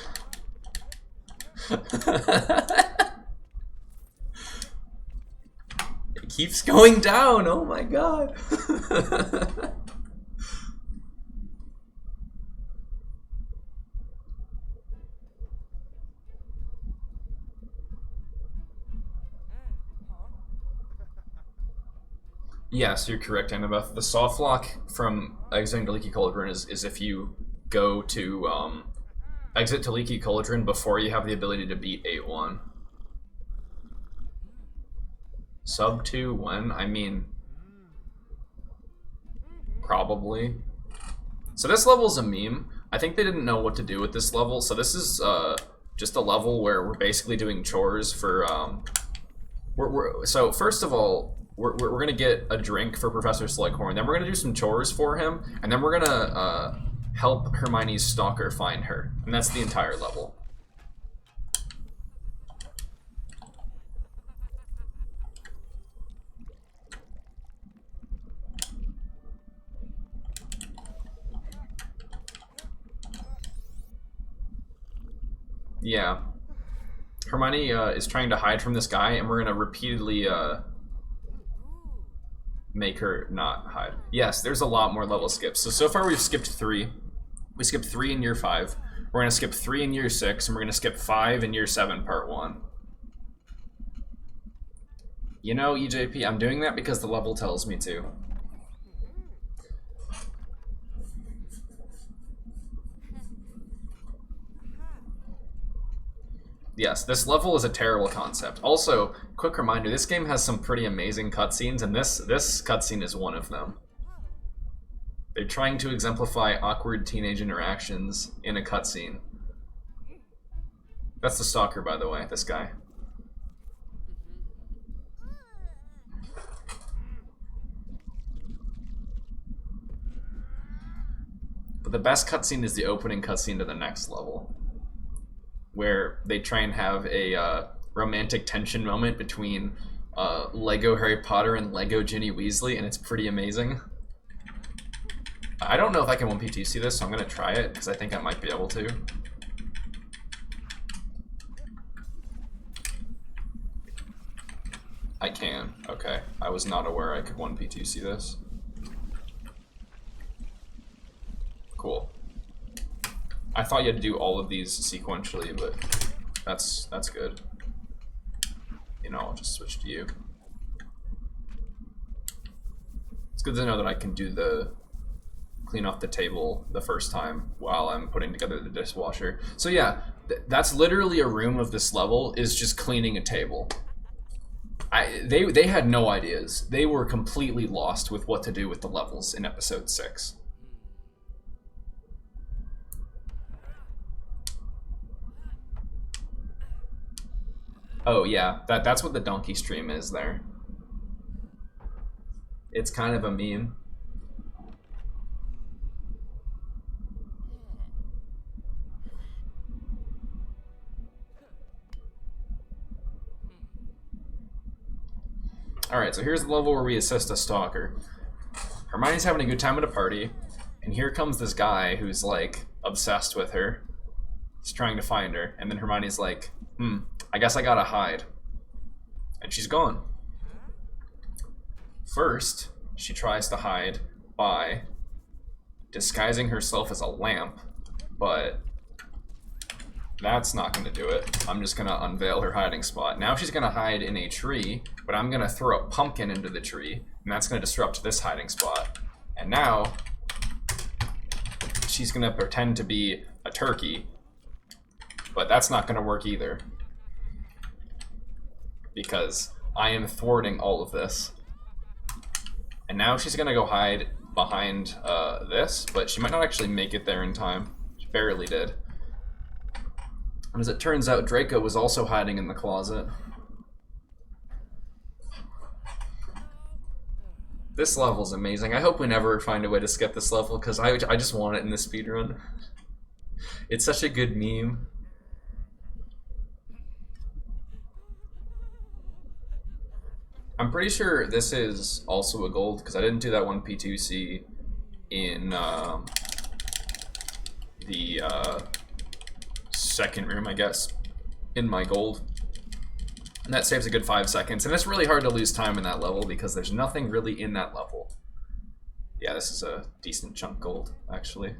It keeps going down, oh my god. Yes, you're correct, Annabeth. The soft lock from exiting to Leaky Cauldron is if you go to exit to Leaky Cauldron before you have the ability to beat 8-1. Sub 2 when? I mean, probably. So this level's a meme. I think they didn't know what to do with this level, so this is just a level where we're basically doing chores for... So first of all, we're gonna get a drink for Professor Slughorn, then we're gonna do some chores for him, and then we're gonna help Hermione's stalker find her, and that's the entire level. Yeah. Hermione is trying to hide from this guy, and we're gonna repeatedly make her not hide. Yes, there's a lot more level skips. So far we've skipped 3. We skipped 3 in year 5. We're gonna skip 3 in year 6, and we're gonna skip 5 in year 7, part 1. You know, EJP, I'm doing that because the level tells me to. Yes, this level is a terrible concept. Also, quick reminder, this game has some pretty amazing cutscenes, and this cutscene is one of them. They're trying to exemplify awkward teenage interactions in a cutscene. That's the stalker, by the way, this guy. But the best cutscene is the opening cutscene to the next level, where they try and have a romantic tension moment between Lego Harry Potter and Lego Ginny Weasley, and it's pretty amazing. I don't know if I can 1PTC this, so I'm going to try it, because I think I might be able to. I can. Okay. I was not aware I could 1PTC this. Cool. I thought you had to do all of these sequentially, but that's good. You know, I'll just switch to you. It's good to know that I can do the clean off the table the first time while I'm putting together the dishwasher. So yeah, That's literally a room of this level is just cleaning a table. They had no ideas. They were completely lost with what to do with the levels in episode 6. Oh yeah, that's what the donkey stream is there. It's kind of a meme. Alright, so here's the level where we assist a stalker. Hermione's having a good time at a party, and here comes this guy who's, like, obsessed with her. He's trying to find her, and then Hermione's like, I guess I gotta hide. And she's gone. First, she tries to hide by disguising herself as a lamp, but that's not going to do it. I'm just going to unveil her hiding spot. Now she's going to hide in a tree, but I'm going to throw a pumpkin into the tree, and that's going to disrupt this hiding spot. And now she's going to pretend to be a turkey, but that's not going to work either, because I am thwarting all of this. And now she's going to go hide behind this, but she might not actually make it there in time. She barely did. And as it turns out, Draco was also hiding in the closet. This level's amazing. I hope we never find a way to skip this level, because I just want it in the speedrun. It's such a good meme. I'm pretty sure this is also a gold, because I didn't do that one P2C in the second room, I guess, in my gold. And that saves a good 5 seconds. And it's really hard to lose time in that level because there's nothing really in that level. Yeah, this is a decent chunk gold, actually.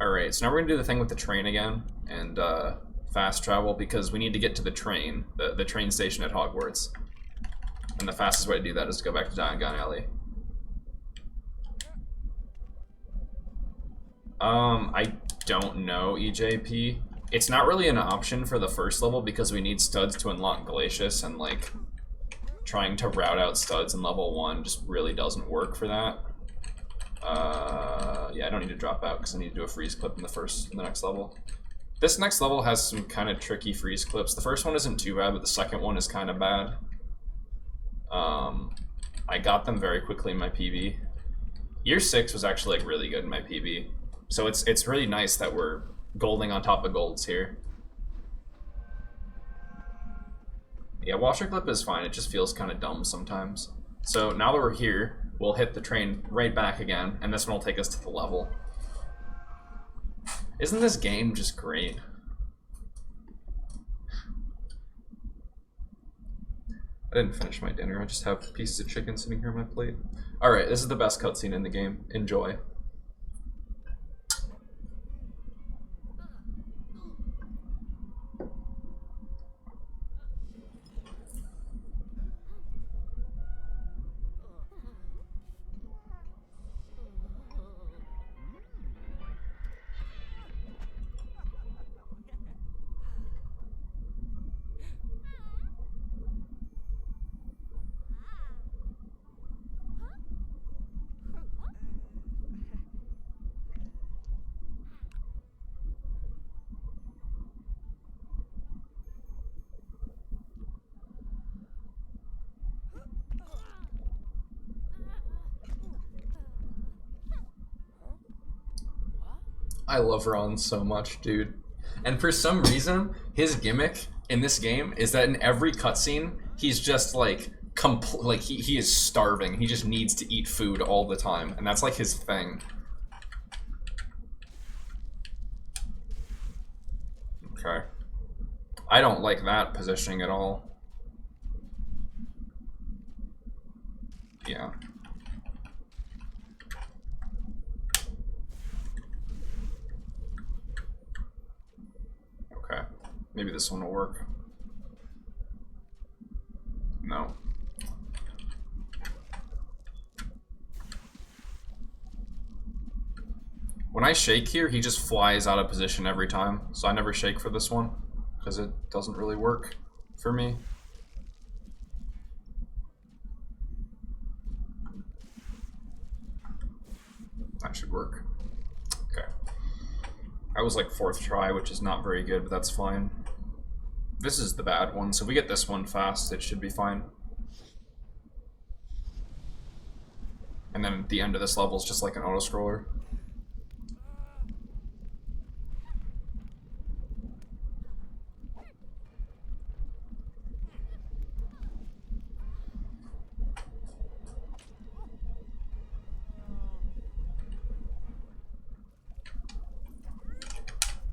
Alright, so now we're going to do the thing with the train again, and fast travel, because we need to get to the train, the train station at Hogwarts. And the fastest way to do that is to go back to Diagon Alley. I don't know, EJP. It's not really an option for the first level because we need studs to unlock Glacius, and like trying to route out studs in level 1 just really doesn't work for that. Yeah, I don't need to drop out because I need to do a freeze clip in the next level. This next level has some kind of tricky freeze clips. The first one isn't too bad, but the second one is kind of bad. I got them very quickly in my PB. Year 6 was actually like really good in my PB. So it's really nice that we're golding on top of golds here. Yeah, washer clip is fine, it just feels kind of dumb sometimes. So now that we're here, we'll hit the train right back again, and this one will take us to the level. Isn't this game just great? I didn't finish my dinner, I just have pieces of chicken sitting here on my plate. Alright, this is the best cutscene in the game. Enjoy. I love Ron so much, dude. And for some reason, his gimmick in this game is that in every cutscene, he's just like, he is starving. He just needs to eat food all the time, and that's like his thing. Okay. I don't like that positioning at all. Yeah. Okay. Maybe this one will work. No. When I shake here, he just flies out of position every time. So I never shake for this one, because it doesn't really work for me. That should work. Okay. I was like 4th try, which is not very good, but that's fine. This is the bad one, so if we get this one fast, it should be fine. And then at the end of this level is just like an auto-scroller.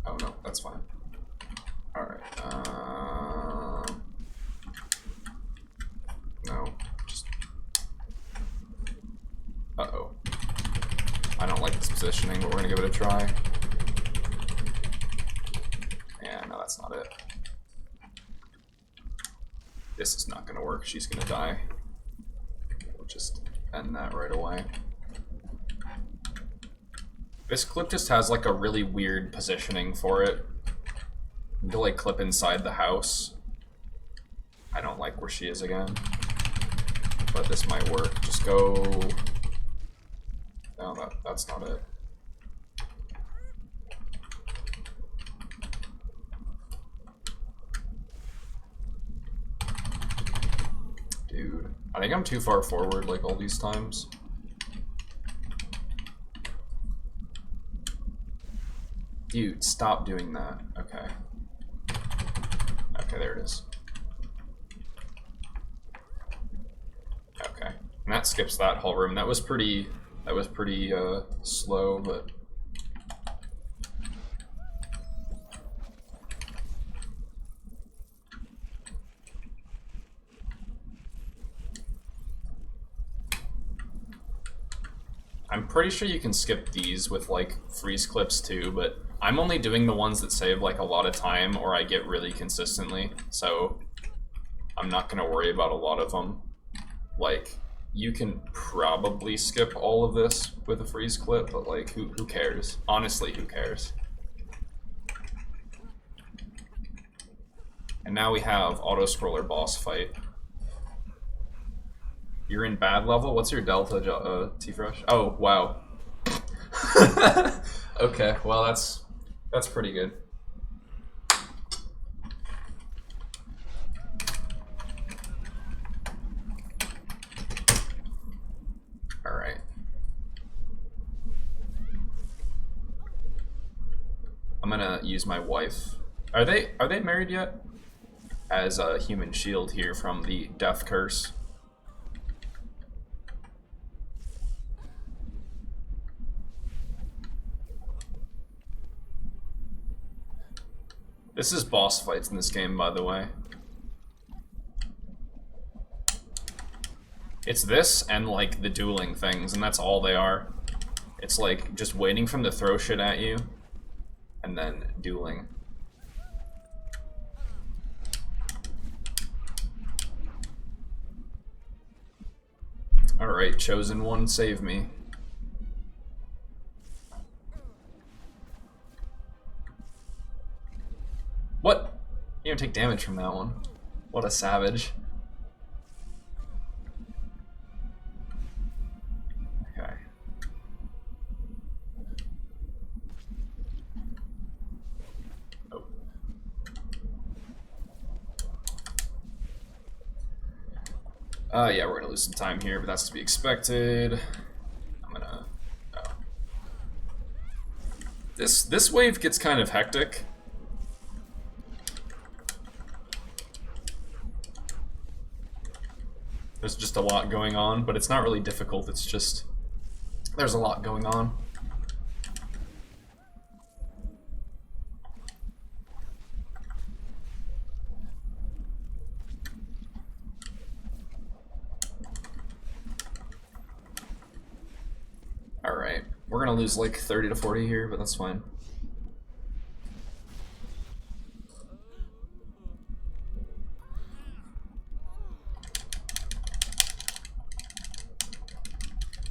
Oh no, that's fine. Alright, no, just... Uh-oh. I don't like this positioning, but we're gonna give it a try. Yeah, no, that's not it. This is not gonna work, she's gonna die. We'll just end that right away. This clip just has like a really weird positioning for it. To like clip inside the house. I don't like where she is again. But this might work. Just go... No, that's not it. Dude. I think I'm too far forward like all these times. Dude, stop doing that. Okay. Okay, there it is. Okay. And that skips that whole room. That was pretty slow, but I'm pretty sure you can skip these with like freeze clips too, but I'm only doing the ones that save like a lot of time or I get really consistently, so I'm not gonna worry about a lot of them. Like, you can probably skip all of this with a freeze clip, but like, who cares? Honestly, who cares? And now we have auto-scroller boss fight. You're in bad level? What's your delta, T-Fresh? Oh, wow. Okay, well that's pretty good. Alright. I'm gonna use my wife. Are they married yet? As a human shield here from the death curse. This is boss fights in this game, by the way. It's this and like the dueling things, and that's all they are. It's like just waiting for them to throw shit at you and then dueling. Alright, chosen one, save me. What? You don't take damage from that one. What a savage. Okay. Oh. Yeah, we're gonna lose some time here, but that's to be expected. I'm gonna... Oh. This wave gets kind of hectic. There's just a lot going on, but it's not really difficult, it's just... There's a lot going on. Alright, we're gonna lose like 30 to 40 here, but that's fine.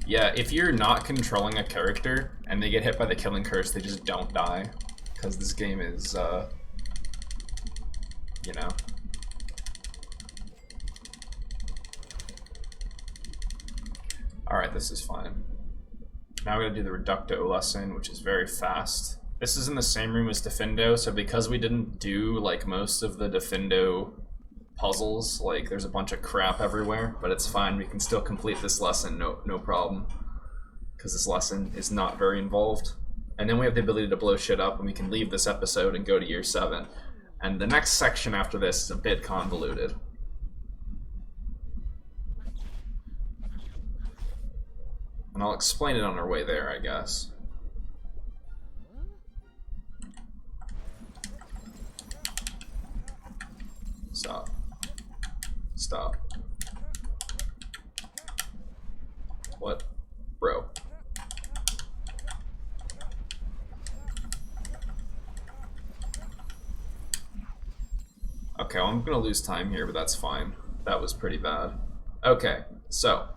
Yeah, if you're not controlling a character and they get hit by the killing curse, they just don't die. Because this game is, you know. Alright, this is fine. Now we're gonna do the Reducto lesson, which is very fast. This is in the same room as Defendo, so because we didn't do, like, most of the Defendo puzzles, like, there's a bunch of crap everywhere, but it's fine, we can still complete this lesson, no problem. Because this lesson is not very involved. And then we have the ability to blow shit up, and we can leave this episode and go to year 7. And the next section after this is a bit convoluted. And I'll explain it on our way there, I guess. Stop. Stop. What? Bro. Okay, well, I'm gonna lose time here, but that's fine. That was pretty bad. Okay, so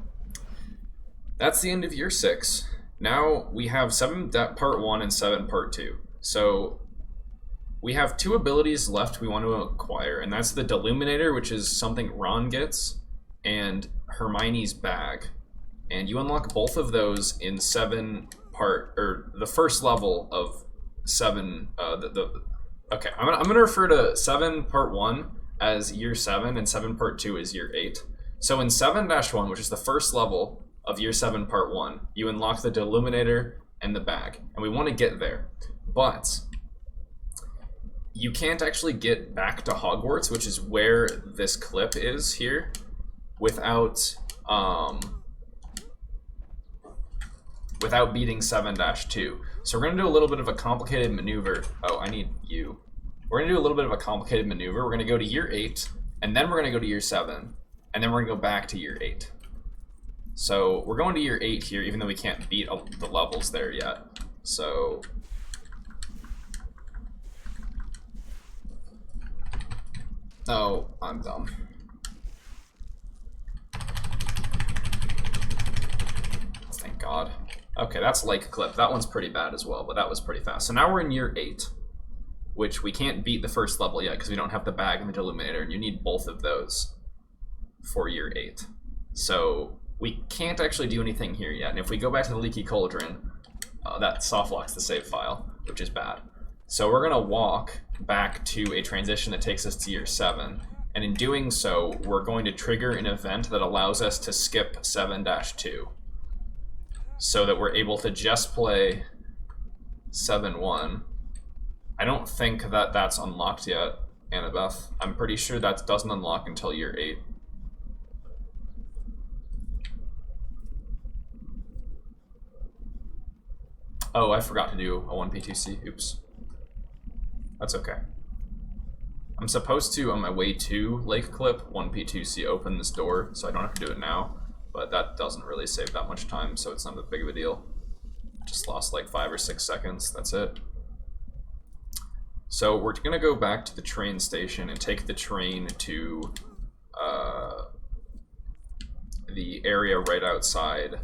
that's the end of year 6. Now we have 7 part 1 and 7 part 2. So we have 2 abilities left we want to acquire, and that's the Deluminator, which is something Ron gets, and Hermione's bag. And you unlock both of those in 7 part, or the first level of 7. Okay, I'm gonna refer to 7 part 1 as year 7, and 7 part 2 as year 8. So in 7-1, which is the first level of year 7 part 1, you unlock the Deluminator and the bag, and we want to get there, but you can't actually get back to Hogwarts, which is where this clip is here, without beating 7-2. So we're gonna do a little bit of a complicated maneuver. Oh, I need you. We're gonna do a little bit of a complicated maneuver. We're gonna go to year 8, and then we're gonna go to year 7, and then we're gonna go back to year 8. So we're going to year 8 here, even though we can't beat the levels there yet. So oh, I'm dumb. Thank God. Okay, that's Lake Clip. That one's pretty bad as well, but that was pretty fast. So now we're in year 8, which we can't beat the first level yet because we don't have the bag and the Deluminator, and you need both of those for year 8. So we can't actually do anything here yet. And if we go back to the Leaky Cauldron, that soft locks the save file, which is bad. So we're gonna walk back to a transition that takes us to year 7. And in doing so, we're going to trigger an event that allows us to skip 7-2. So that we're able to just play 7-1. I don't think that that's unlocked yet, Annabeth. I'm pretty sure that doesn't unlock until year 8. Oh, I forgot to do a 1P2C. Oops. That's okay. I'm supposed to, on my way to Lake Clip, 1P2C open this door, so I don't have to do it now. But that doesn't really save that much time, so it's not that big of a deal. Just lost like 5 or 6 seconds, that's it. So we're gonna go back to the train station and take the train to the area right outside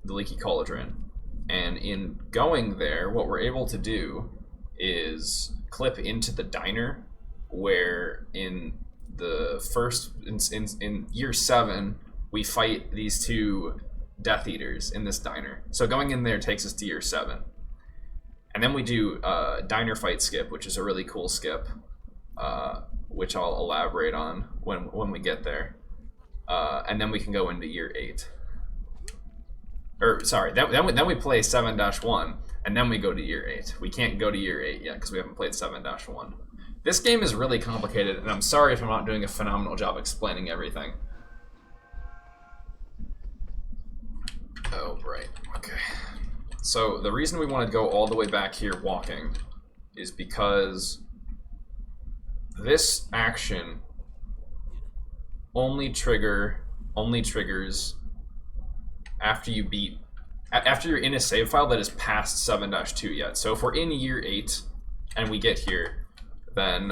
the Leaky Cauldron. And in going there, what we're able to do is clip into the diner, where in the first, in year 7, we fight these 2 Death Eaters in this diner. So going in there takes us to year 7. And then we do diner fight skip, which is a really cool skip, which I'll elaborate on when we get there. And then we can go into year 8. Or sorry, then we play 7-1, and then we go to year 8. We can't go to year 8 yet because we haven't played 7-1. This game is really complicated, and I'm sorry if I'm not doing a phenomenal job explaining everything. Oh, right, okay. So the reason we want to go all the way back here walking is because this action only triggers after you're in a save file that is past 7-2 yet. So if we're in year 8 and we get here, then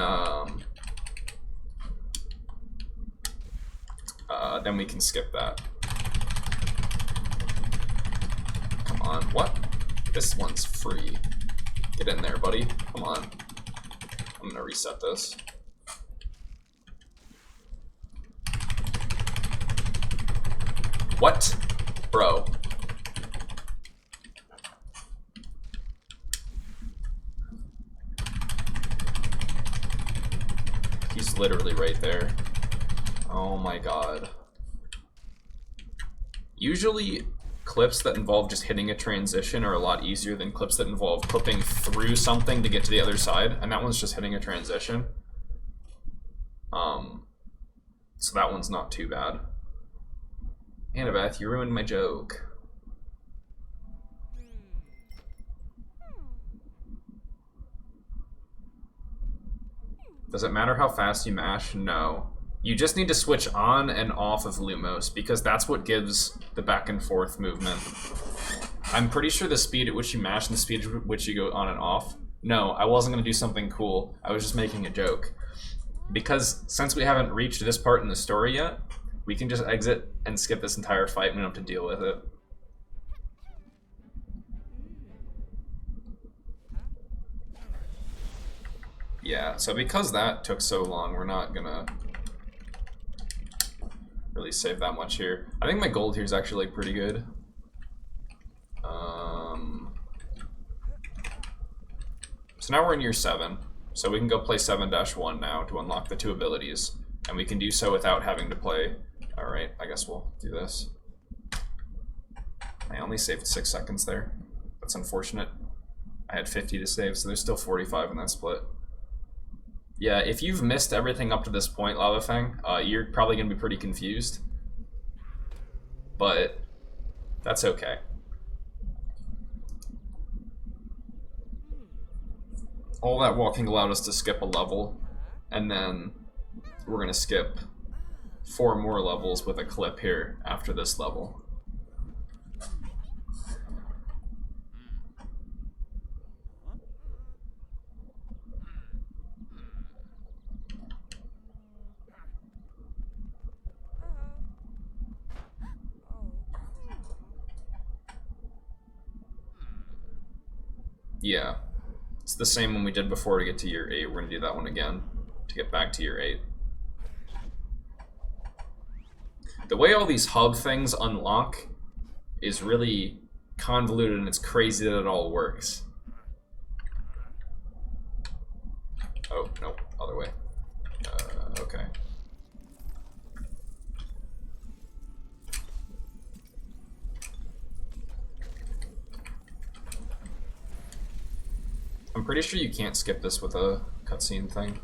then we can skip that. Come on, what? This one's free. Get in there, buddy. Come on. I'm gonna reset this. What? Bro. He's literally right there. Oh my god. Usually, clips that involve just hitting a transition are a lot easier than clips that involve clipping through something to get to the other side, and that one's just hitting a transition. So that one's not too bad. Annabeth, you ruined my joke. Does it matter how fast you mash? No. You just need to switch on and off of Lumos, because that's what gives the back and forth movement. I'm pretty sure the speed at which you mash and the speed at which you go on and off. No, I wasn't going to do something cool. I was just making a joke. Because since we haven't reached this part in the story yet, we can just exit and skip this entire fight and we don't have to deal with it. Yeah, so because that took so long, we're not gonna really save that much here. I think my gold here is actually like pretty good. So now we're in year 7, so we can go play 7-1 now to unlock the 2 abilities, and we can do so without having to play. Alright, I guess we'll do this. I only saved 6 seconds there. That's unfortunate. I had 50 to save, so there's still 45 in that split. Yeah, if you've missed everything up to this point, Lava Fang, you're probably going to be pretty confused. But that's okay. All that walking allowed us to skip a level, and then we're going to skip 4 more levels with a clip here after this level. Yeah, it's the same one we did before to get to year 8. We're going to do that one again to get back to year 8. The way all these hub things unlock is really convoluted, and it's crazy that it all works. Oh, no, other way. Okay. I'm pretty sure you can't skip this with a cutscene thing.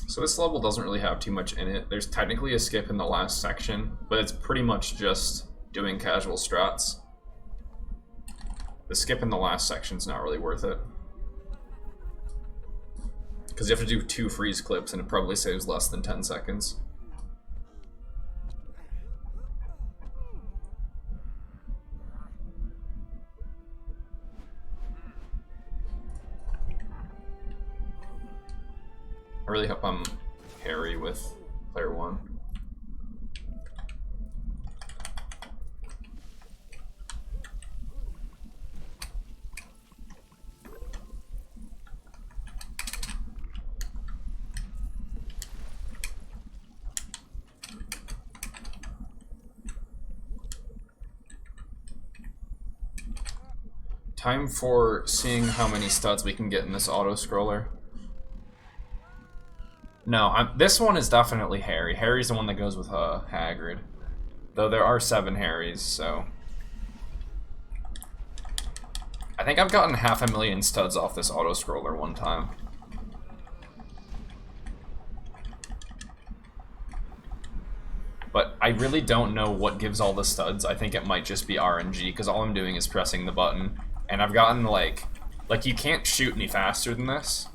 So this level doesn't really have too much in it. There's technically a skip in the last section, but it's pretty much just doing casual strats. The skip in the last section's not really worth it. Because you have to do 2 freeze clips and it probably saves less than 10 seconds. I really hope I'm Harry with player 1. Time for seeing how many studs we can get in this auto-scroller. No, this one is definitely Harry. Harry's the one that goes with Hagrid. Though there are 7 Harrys, so... I think I've gotten 500,000 studs off this auto-scroller one time. But I really don't know what gives all the studs. I think it might just be RNG, because all I'm doing is pressing the button. And I've gotten, like, you can't shoot any faster than this.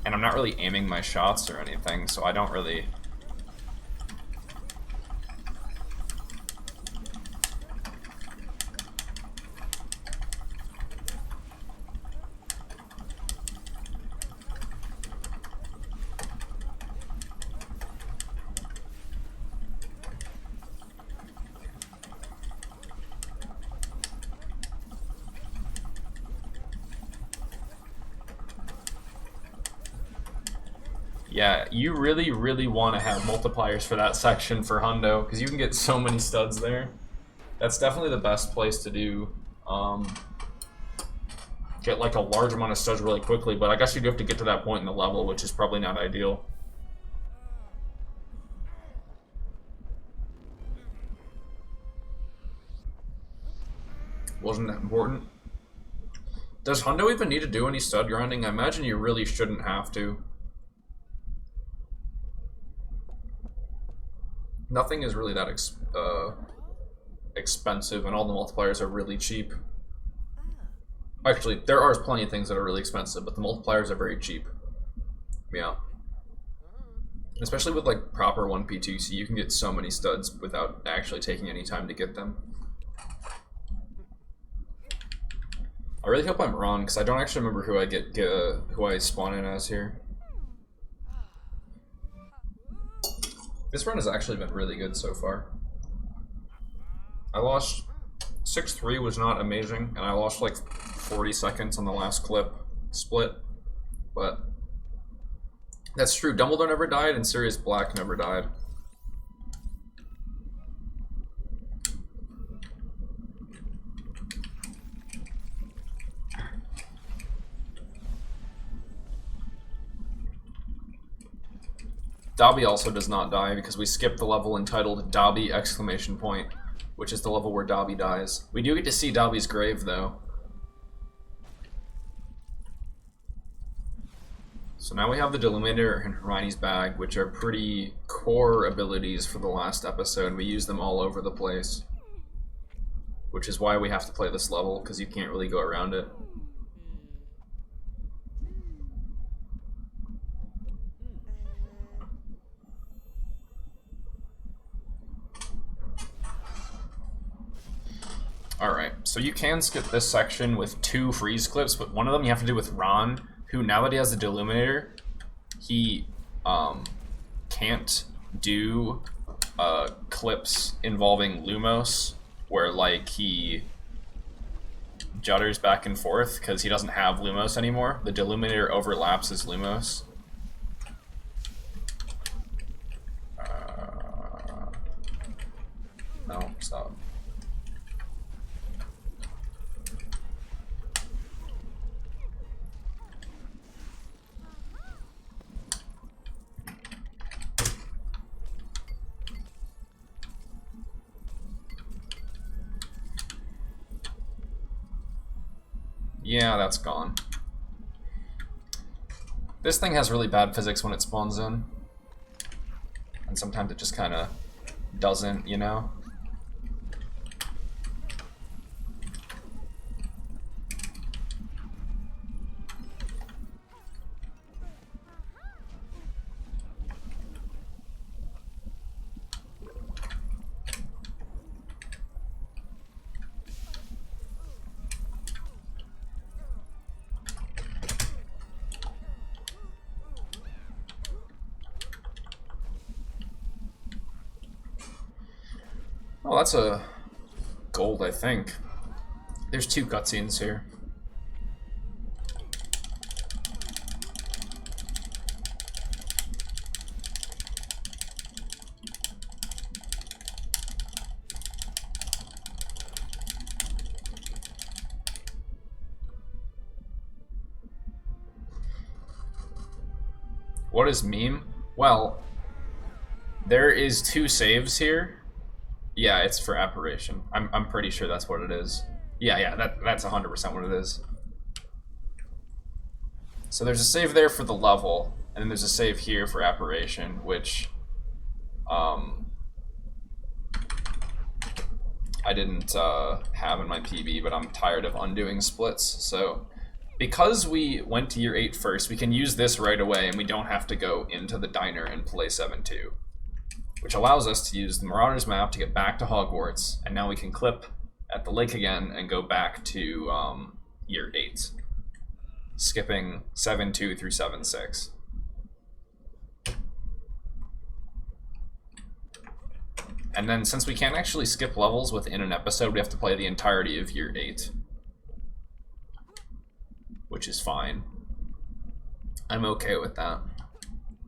And I'm not really aiming my shots or anything, so I don't really... Yeah, you really, really want to have multipliers for that section for Hundo, because you can get so many studs there. That's definitely the best place to do, get like a large amount of studs really quickly, but I guess you do have to get to that point in the level, which is probably not ideal. Wasn't that important? Does Hundo even need to do any stud grinding? I imagine you really shouldn't have to. Nothing is really that expensive, and all the multipliers are really cheap. Actually, there are plenty of things that are really expensive, but the multipliers are very cheap. Yeah. Especially with like proper 1P2C, you can get so many studs without actually taking any time to get them. I really hope I'm wrong, because I don't actually remember who I who I spawn in as here. This run has actually been really good so far. I lost 6-3 was not amazing, and I lost like 40 seconds on the last clip split, but that's true. Dumbledore never died, and Sirius Black never died. Dobby also does not die because we skipped the level entitled Dobby ! Which is the level where Dobby dies. We do get to see Dobby's grave though. So now we have the Deluminator and Hermione's bag, which are pretty core abilities for the last episode. We use them all over the place. Which is why we have to play this level, because you can't really go around it. Alright, so you can skip this section with 2 freeze clips, but one of them you have to do with Ron, who, now that he has the Deluminator, he can't do clips involving Lumos, where like he judders back and forth, because he doesn't have Lumos anymore. The Deluminator overlaps his Lumos. No, stop. Yeah, that's gone. This thing has really bad physics when it spawns in. And sometimes it just kind of doesn't, you know? Oh, that's a gold, I think. There's 2 cutscenes here. What is meme? Well, there is 2 saves here. Yeah, it's for Apparition. I'm pretty sure that's what it is. Yeah, that's 100% what it is. So there's a save there for the level, And then there's a save here for Apparition, which I didn't have in my PB, but I'm tired of undoing splits. So because we went to year 8 first, we can use this right away, and we don't have to go into the diner and play 7-2, which allows us to use the Marauders map to get back to Hogwarts, and now we can clip at the lake again and go back to year 8, skipping 7-2 through 7-6. And then since we can't actually skip levels within an episode, we have to play the entirety of year 8. Which is fine. I'm okay with that.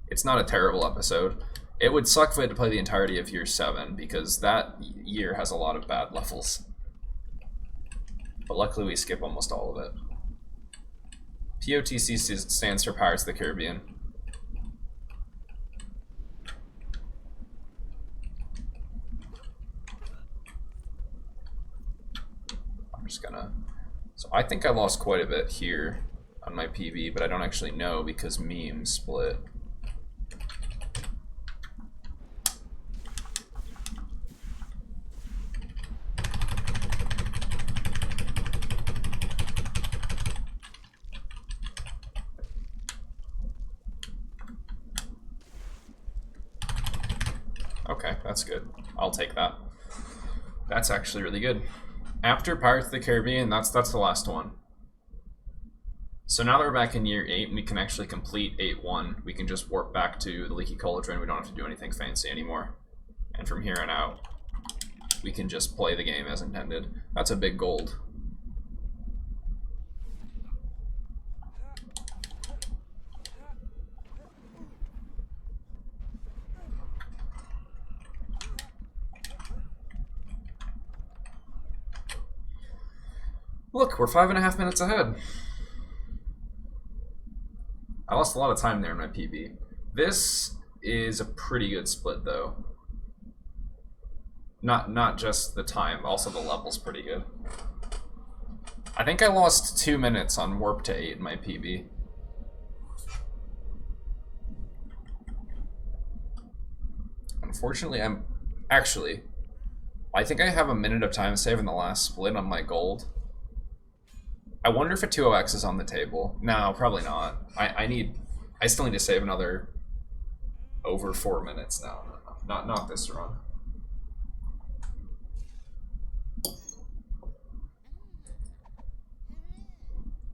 It's not a terrible episode. It would suck if we had to play the entirety of year 7, because that year has a lot of bad levels. But luckily we skip almost all of it. POTC stands for Pirates of the Caribbean. I'm just gonna... So I think I lost quite a bit here on my PB, but I don't actually know because meme split. Okay, that's good. I'll take that. That's actually really good. After Pirates of the Caribbean, that's the last one. So now that we're back in year 8 and we can actually complete 8-1, we can just warp back to the Leaky Cauldron. We don't have to do anything fancy anymore. And from here on out, we can just play the game as intended. That's a big gold. Look, we're 5.5 minutes ahead. I lost a lot of time there in my PB. This is a pretty good split, though. Not just the time, also the level's pretty good. I think I lost 2 minutes on Warp to 8 in my PB. Unfortunately, I think I have a minute of time save in the last split on my gold. I wonder if a 2OX is on the table. No, probably not. I still need to save another over 4 minutes now. Not this run.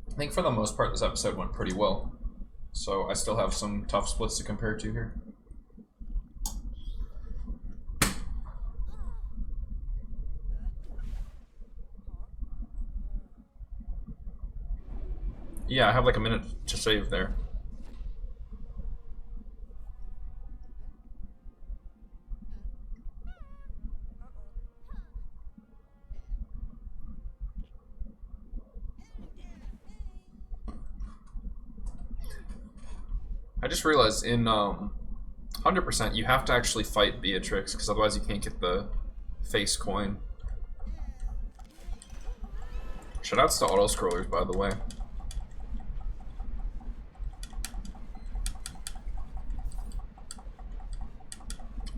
I think for the most part this episode went pretty well. So I still have some tough splits to compare to here. Yeah, I have like a minute to save there. I just realized in 100% you have to actually fight Beatrix, because otherwise you can't get the face coin. Shoutouts to auto-scrollers, by the way.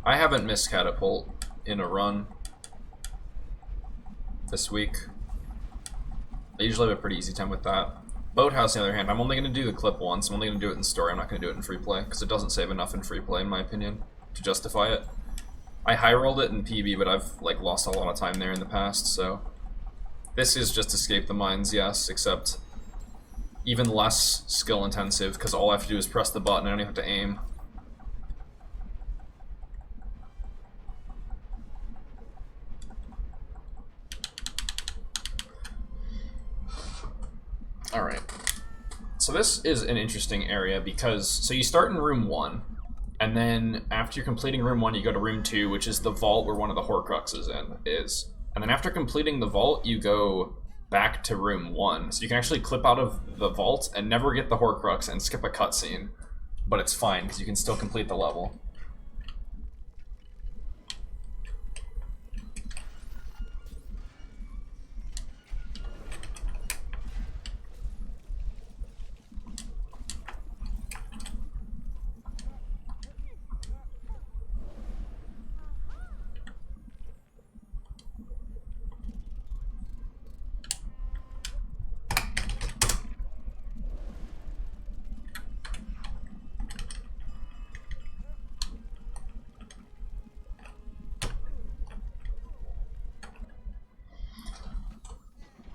I haven't missed Catapult in a run this week. I usually have a pretty easy time with that. Boathouse, on the other hand, I'm only going to do the clip once. I'm only going to do it in story. I'm not going to do it in free play, because it doesn't save enough in free play, in my opinion, to justify it. I high rolled it in PB, but I've like lost a lot of time there in the past, so... This is just Escape the Mines, yes, except even less skill intensive, because all I have to do is press the button, I don't even have to aim. Alright, so this is an interesting area because, so you start in room 1, and then after you're completing room 1, you go to room 2, which is the vault where one of the Horcruxes is. And then after completing the vault, you go back to room 1. So you can actually clip out of the vault and never get the Horcrux and skip a cutscene. But it's fine, because you can still complete the level.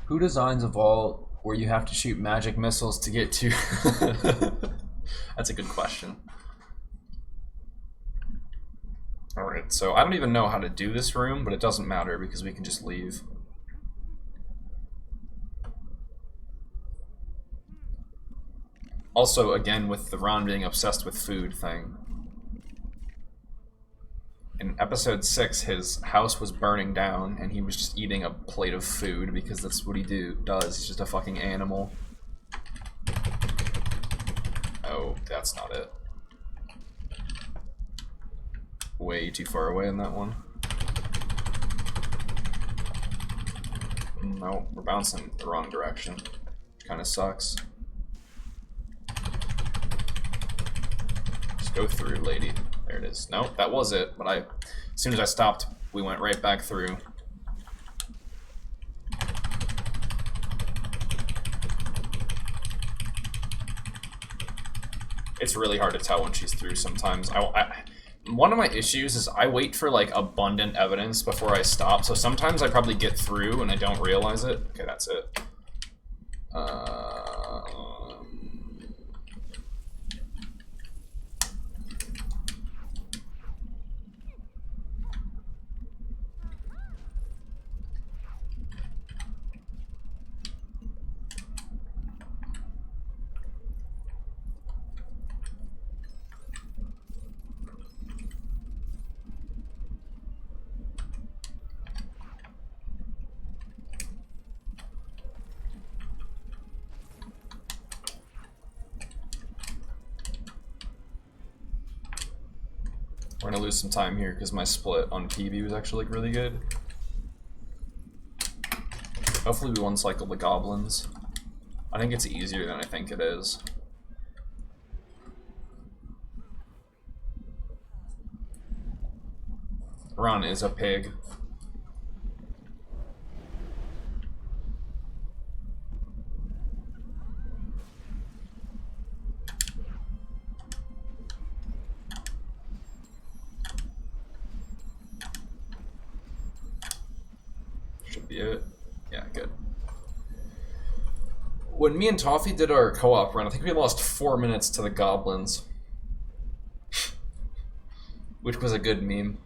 Who designs a vault where you have to shoot magic missiles to get to? That's a good question. Alright, so I don't even know how to do this room, but it doesn't matter because we can just leave. Also, again, with the Ron being obsessed with food thing. In episode 6, his house was burning down, and he was just eating a plate of food because that's what he does. He's just a fucking animal. Oh, that's not it. Way too far away in that one. No, we're bouncing the wrong direction. Which kind of sucks. Just go through, lady. There it is. Nope, that was it, but as soon as I stopped, we went right back through. It's really hard to tell when she's through sometimes. One of my issues is I wait for like abundant evidence before I stop, so sometimes I probably get through and I don't realize it. Okay, that's it. We're gonna lose some time here because my split on PB was actually like really good. Hopefully we one-cycle the goblins. I think it's easier than I think it is. Ron is a pig. Should be it. Yeah, good. When me and Toffee did our co-op run, I think we lost 4 minutes to the goblins. Which was a good meme.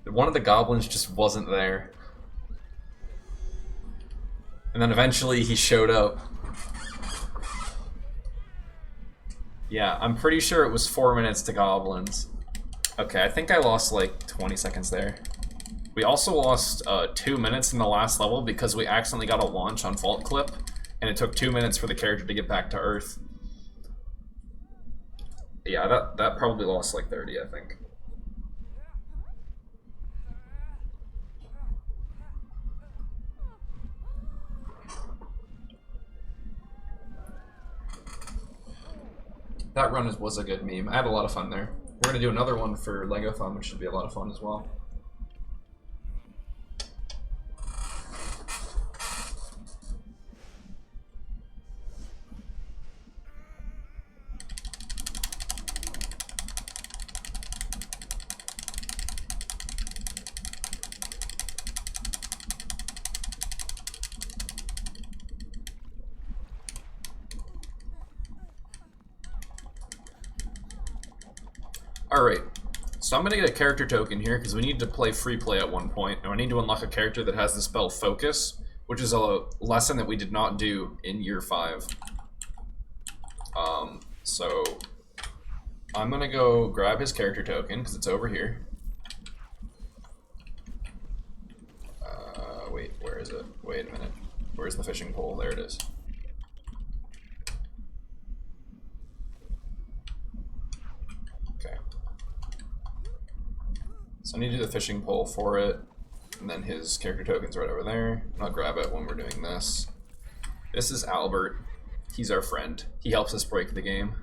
One of the goblins just wasn't there. And then eventually he showed up. Yeah, I'm pretty sure it was 4 minutes to goblins. Okay, I think I lost like 20 seconds there. We also lost 2 minutes in the last level because we accidentally got a launch on Vault Clip, and it took 2 minutes for the character to get back to Earth. Yeah, that probably lost like 30, I think. That run was a good meme. I had a lot of fun there. We're gonna do another one for Legothon, which should be a lot of fun as well. Alright, so I'm going to get a character token here because we need to play free play at one point, and I need to unlock a character that has the spell Focus, which is a lesson that we did not do in year 5. So I'm going to go grab his character token because it's over here. Wait, where is it? Wait a minute. Where's the fishing pole? There it is. So I need to do the fishing pole for it, and then his character token's right over there. And I'll grab it when we're doing this. This is Albert. He's our friend. He helps us break the game.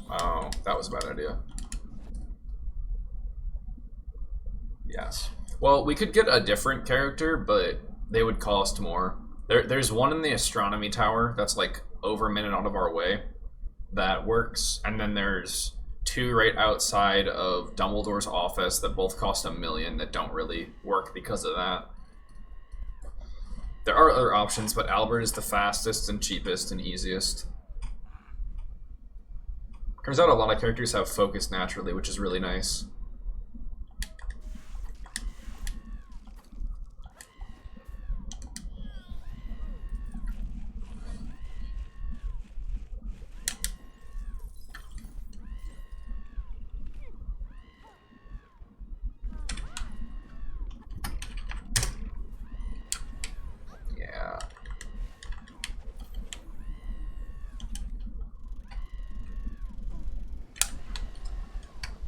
Oh, that was a bad idea. Yes. Well, we could get a different character, but they would cost more. There's one in the astronomy tower that's like over a minute out of our way that works, and then there's two right outside of Dumbledore's office that both cost $1 million that don't really work because of that. There are other options, but Albert is the fastest and cheapest and easiest. Turns out a lot of characters have focus naturally, which is really nice.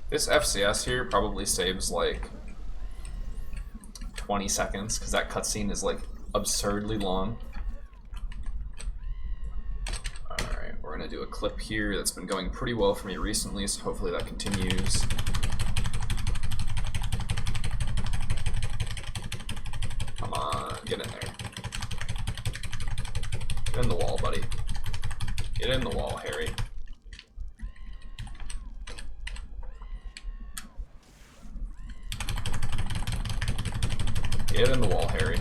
This FCS here probably saves like 20 seconds because that cutscene is like absurdly long. Alright, we're gonna do a clip here that's been going pretty well for me recently, so hopefully that continues. Come on, get in there. Get in the wall, buddy. Get in the wall, Harry. Get in the wall, Harry.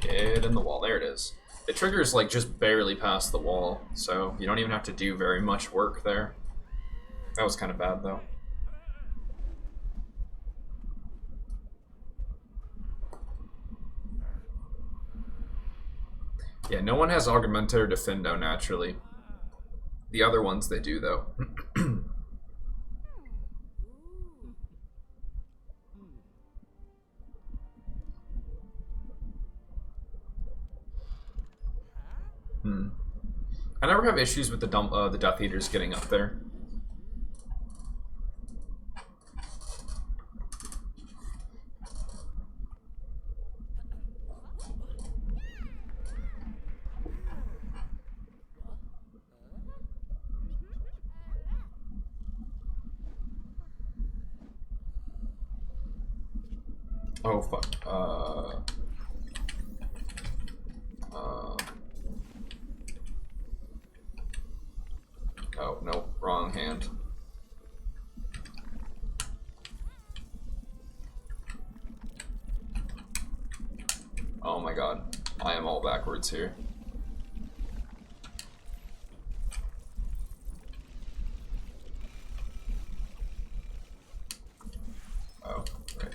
Get in the wall. There it is. It triggers like just barely past the wall, so you don't even have to do very much work there. That was kind of bad, though. Yeah, no one has Augmenta or Defendo naturally. The other ones they do, though. I never have issues with the Death Eaters getting up there. Oh fuck. Oh, no, wrong hand. Oh my god, I am all backwards here. Oh, right.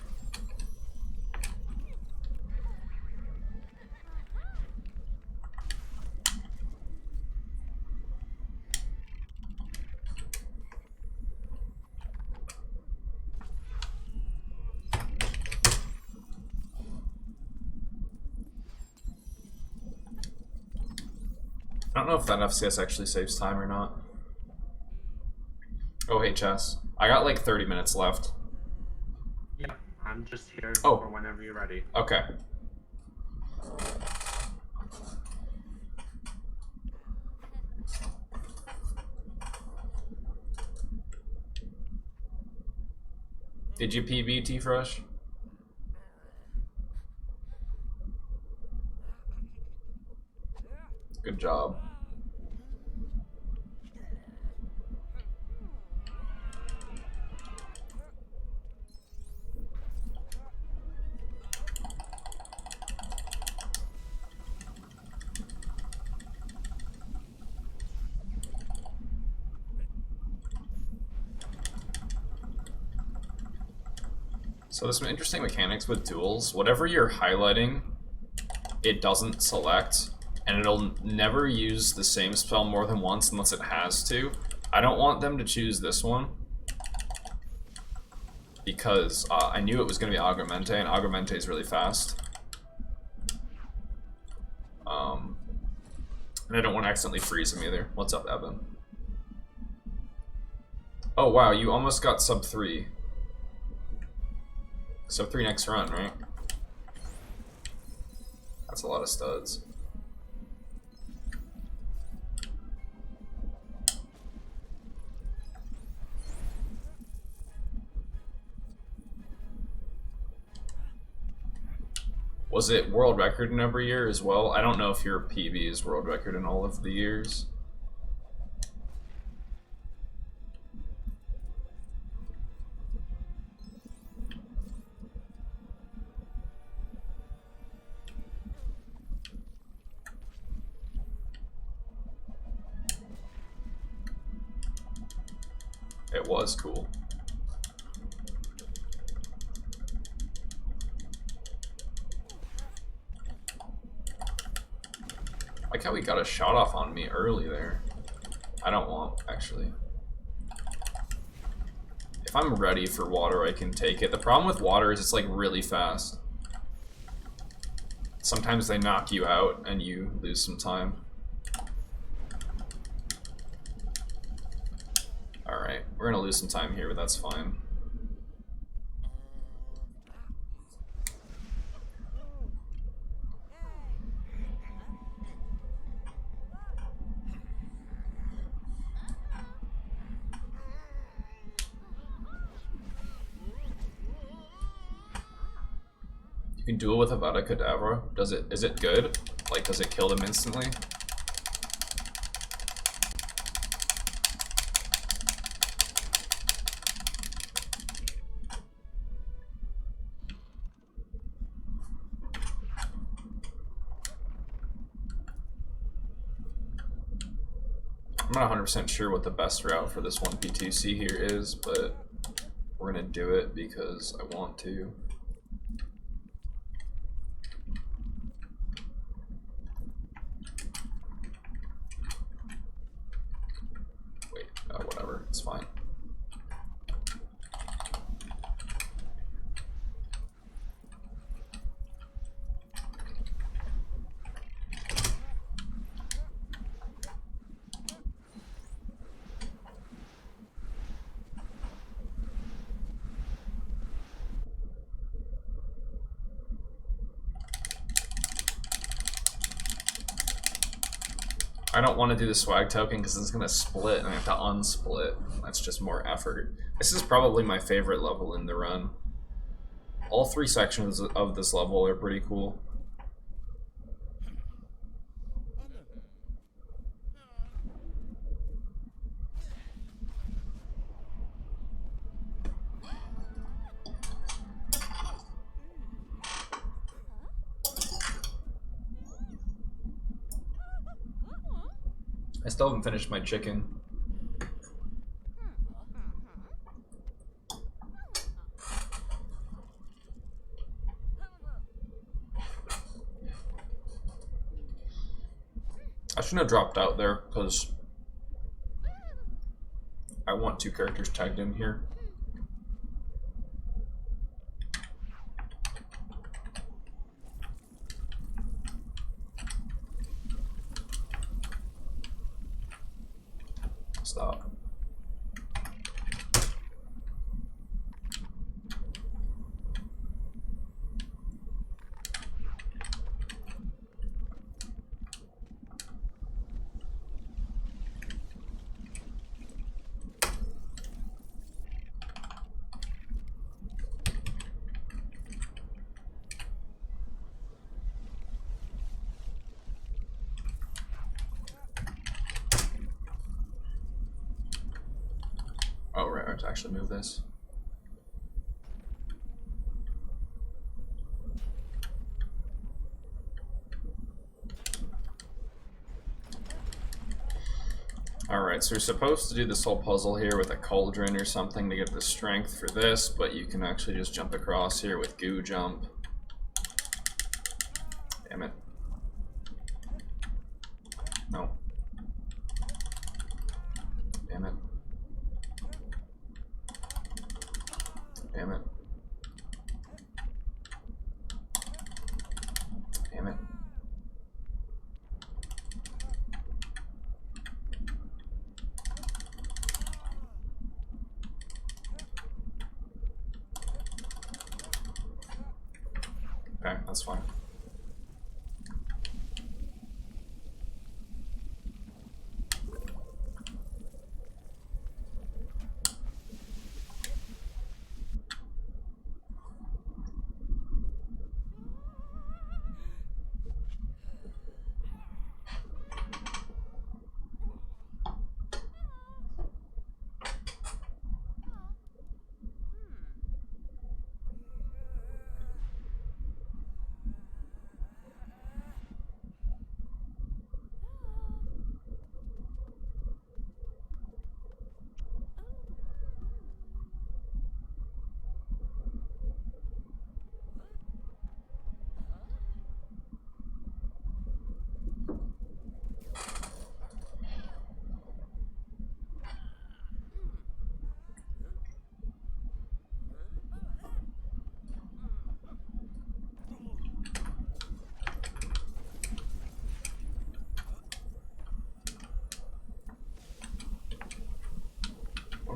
I don't know if that FCS actually saves time or not. OHS. I got like 30 minutes left. Yeah, I'm just here Oh. for whenever you're ready. Okay. Did you PB, T-Fresh? Good job. So there's some interesting mechanics with duels. Whatever you're highlighting, it doesn't select, and it'll never use the same spell more than once unless it has to. I don't want them to choose this one because I knew it was going to be Augmente, and Augmente is really fast. And I don't want to accidentally freeze him either. What's up, Evan? Oh wow, you almost got sub 3. Sub 3 next run, right? That's a lot of studs. Was it world record in every year as well? I don't know if your PB is world record in all of the years. It was cool. Like how he got a shot off on me early there. I don't want, actually. If I'm ready for water, I can take it. The problem with water is it's like really fast. Sometimes they knock you out and you lose some time. Alright, we're gonna lose some time here, but that's fine. You can duel with Avada Kedavra. Is it good? Like, does it kill them instantly? I'm not 100% sure what the best route for this 1P2C here is, but we're gonna do it because I want to. Wait, whatever, it's fine. I don't want to do the swag token because it's going to split and I have to unsplit. That's just more effort. This is probably my favorite level in the run. All 3 sections of this level are pretty cool. I still haven't finished my chicken. I shouldn't have dropped out there because I want 2 characters tagged in here. Stop. Oh, right, I have to actually move this. Alright, so you're supposed to do this whole puzzle here with a cauldron or something to get the strength for this, but you can actually just jump across here with goo jump. Damn it. No. Damn it. Damn it. Damn it. Okay, that's fine.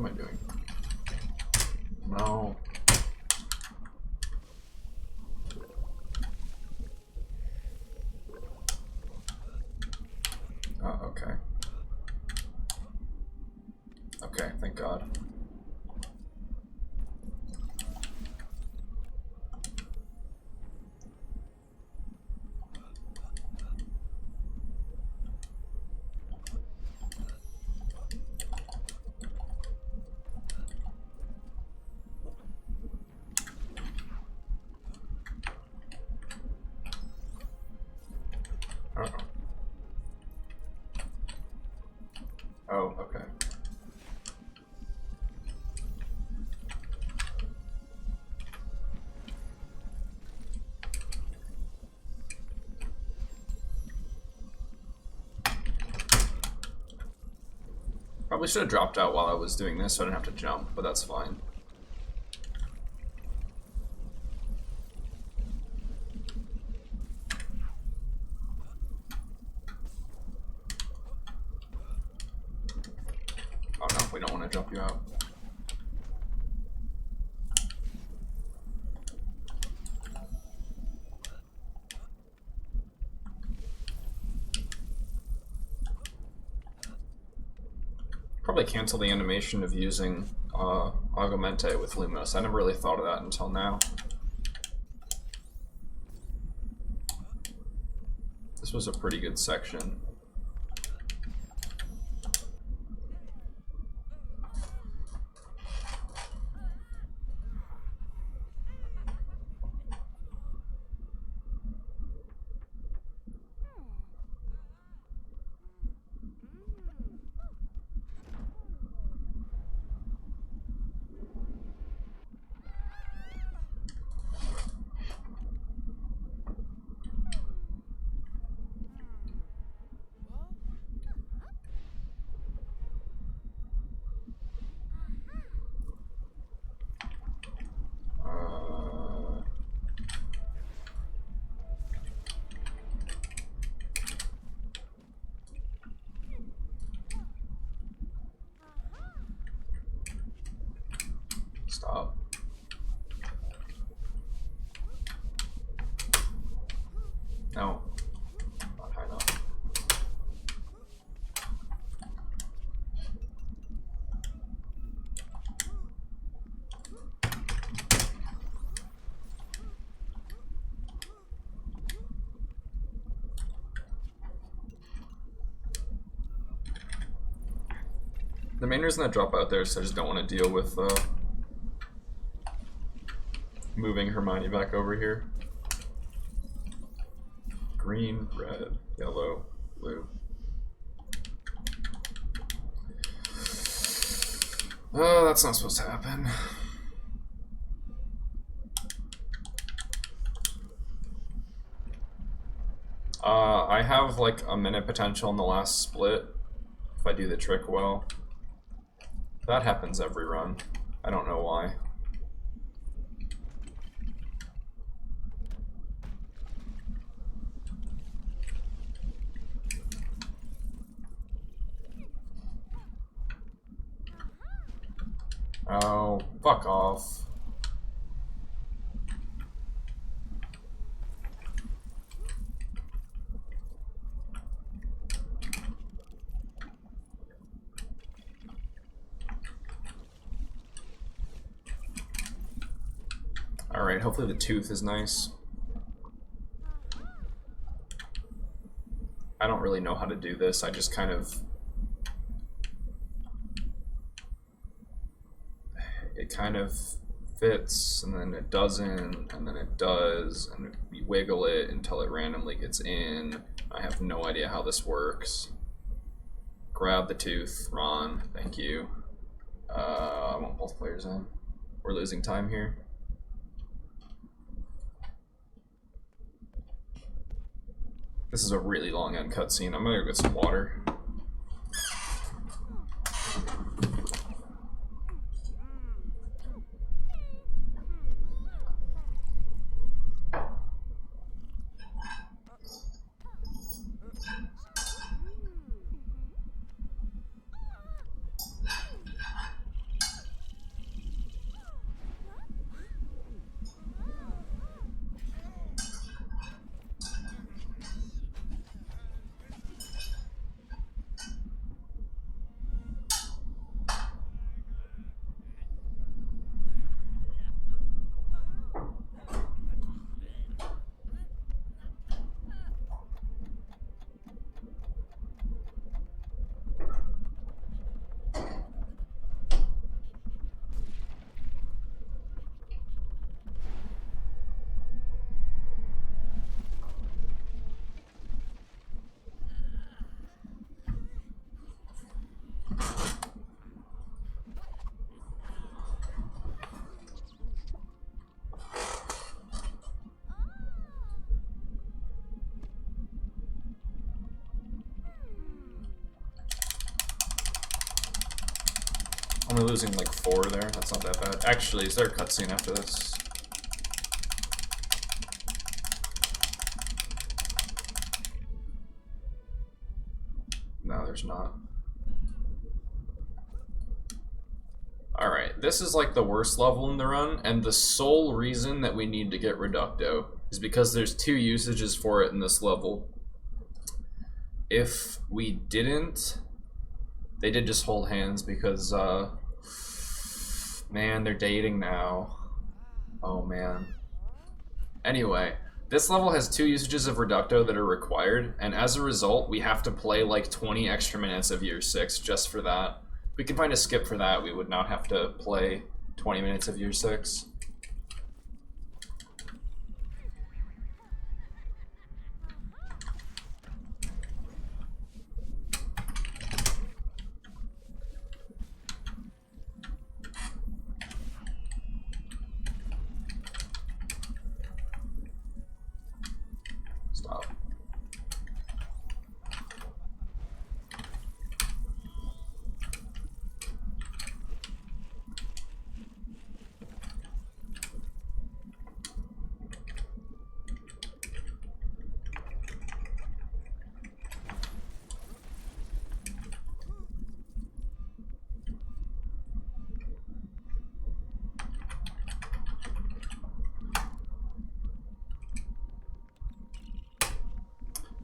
am I doing? No. Oh, okay. Okay, thank God. Uh-oh. Oh, okay. Probably should have dropped out while I was doing this so I didn't have to jump, but that's fine. Oh no, we don't want to jump you out. Probably cancel the animation of using Augmente with Lumos. I never really thought of that until now. This was a pretty good section. Stop. No. Not high enough. The main reason I drop out there is I just don't want to deal with moving Hermione back over here. Green, red, yellow, blue. Oh, that's not supposed to happen. I have like a minute potential in the last split if I do the trick well. That happens every run. I don't know why. Oh, fuck off. Alright, hopefully the tooth is nice. I don't really know how to do this, I just kind of... It kind of fits, and then it doesn't, and then it does, and you wiggle it until it randomly gets in. I have no idea how this works. Grab the tooth, Ron, thank you. I want both players in. We're losing time here. This is a really long end cutscene. I'm gonna go get some water. only losing like 4 there. That's not that bad. Actually, is there a cutscene after this? No, there's not. Alright, this is like the worst level in the run, and the sole reason that we need to get Reducto is because there's 2 usages for it in this level. If we didn't, they did just hold hands because, man, they're dating now. Oh, man. Anyway, this level has 2 usages of Reducto that are required, and as a result, we have to play like 20 extra minutes of Year 6 just for that. If we can find a skip for that, we would not have to play 20 minutes of Year 6. Stop.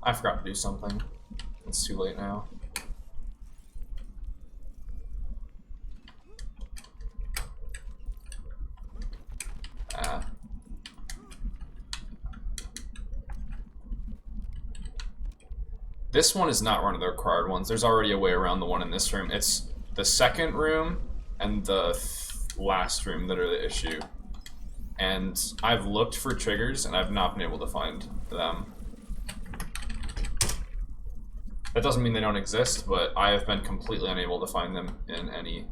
I forgot to do something. It's too late now. Ah. This one is not one of the required ones. There's already a way around the one in this room. It's the second room and the last room that are the issue. And I've looked for triggers and I've not been able to find them. That doesn't mean they don't exist, but I have been completely unable to find them in any.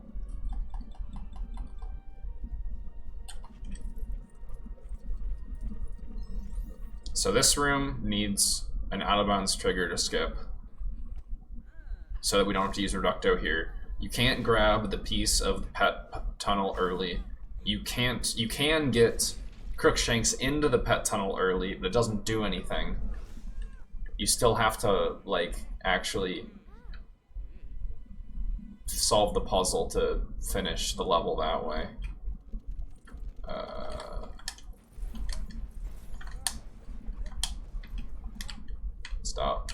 So this room needs an out-of-bounds trigger to skip, so that we don't have to use Reducto here. You can't grab the piece of the pet tunnel early. You can get Crookshanks into the pet tunnel early, but it doesn't do anything. You still have to, like, actually solve the puzzle to finish the level that way. Stop.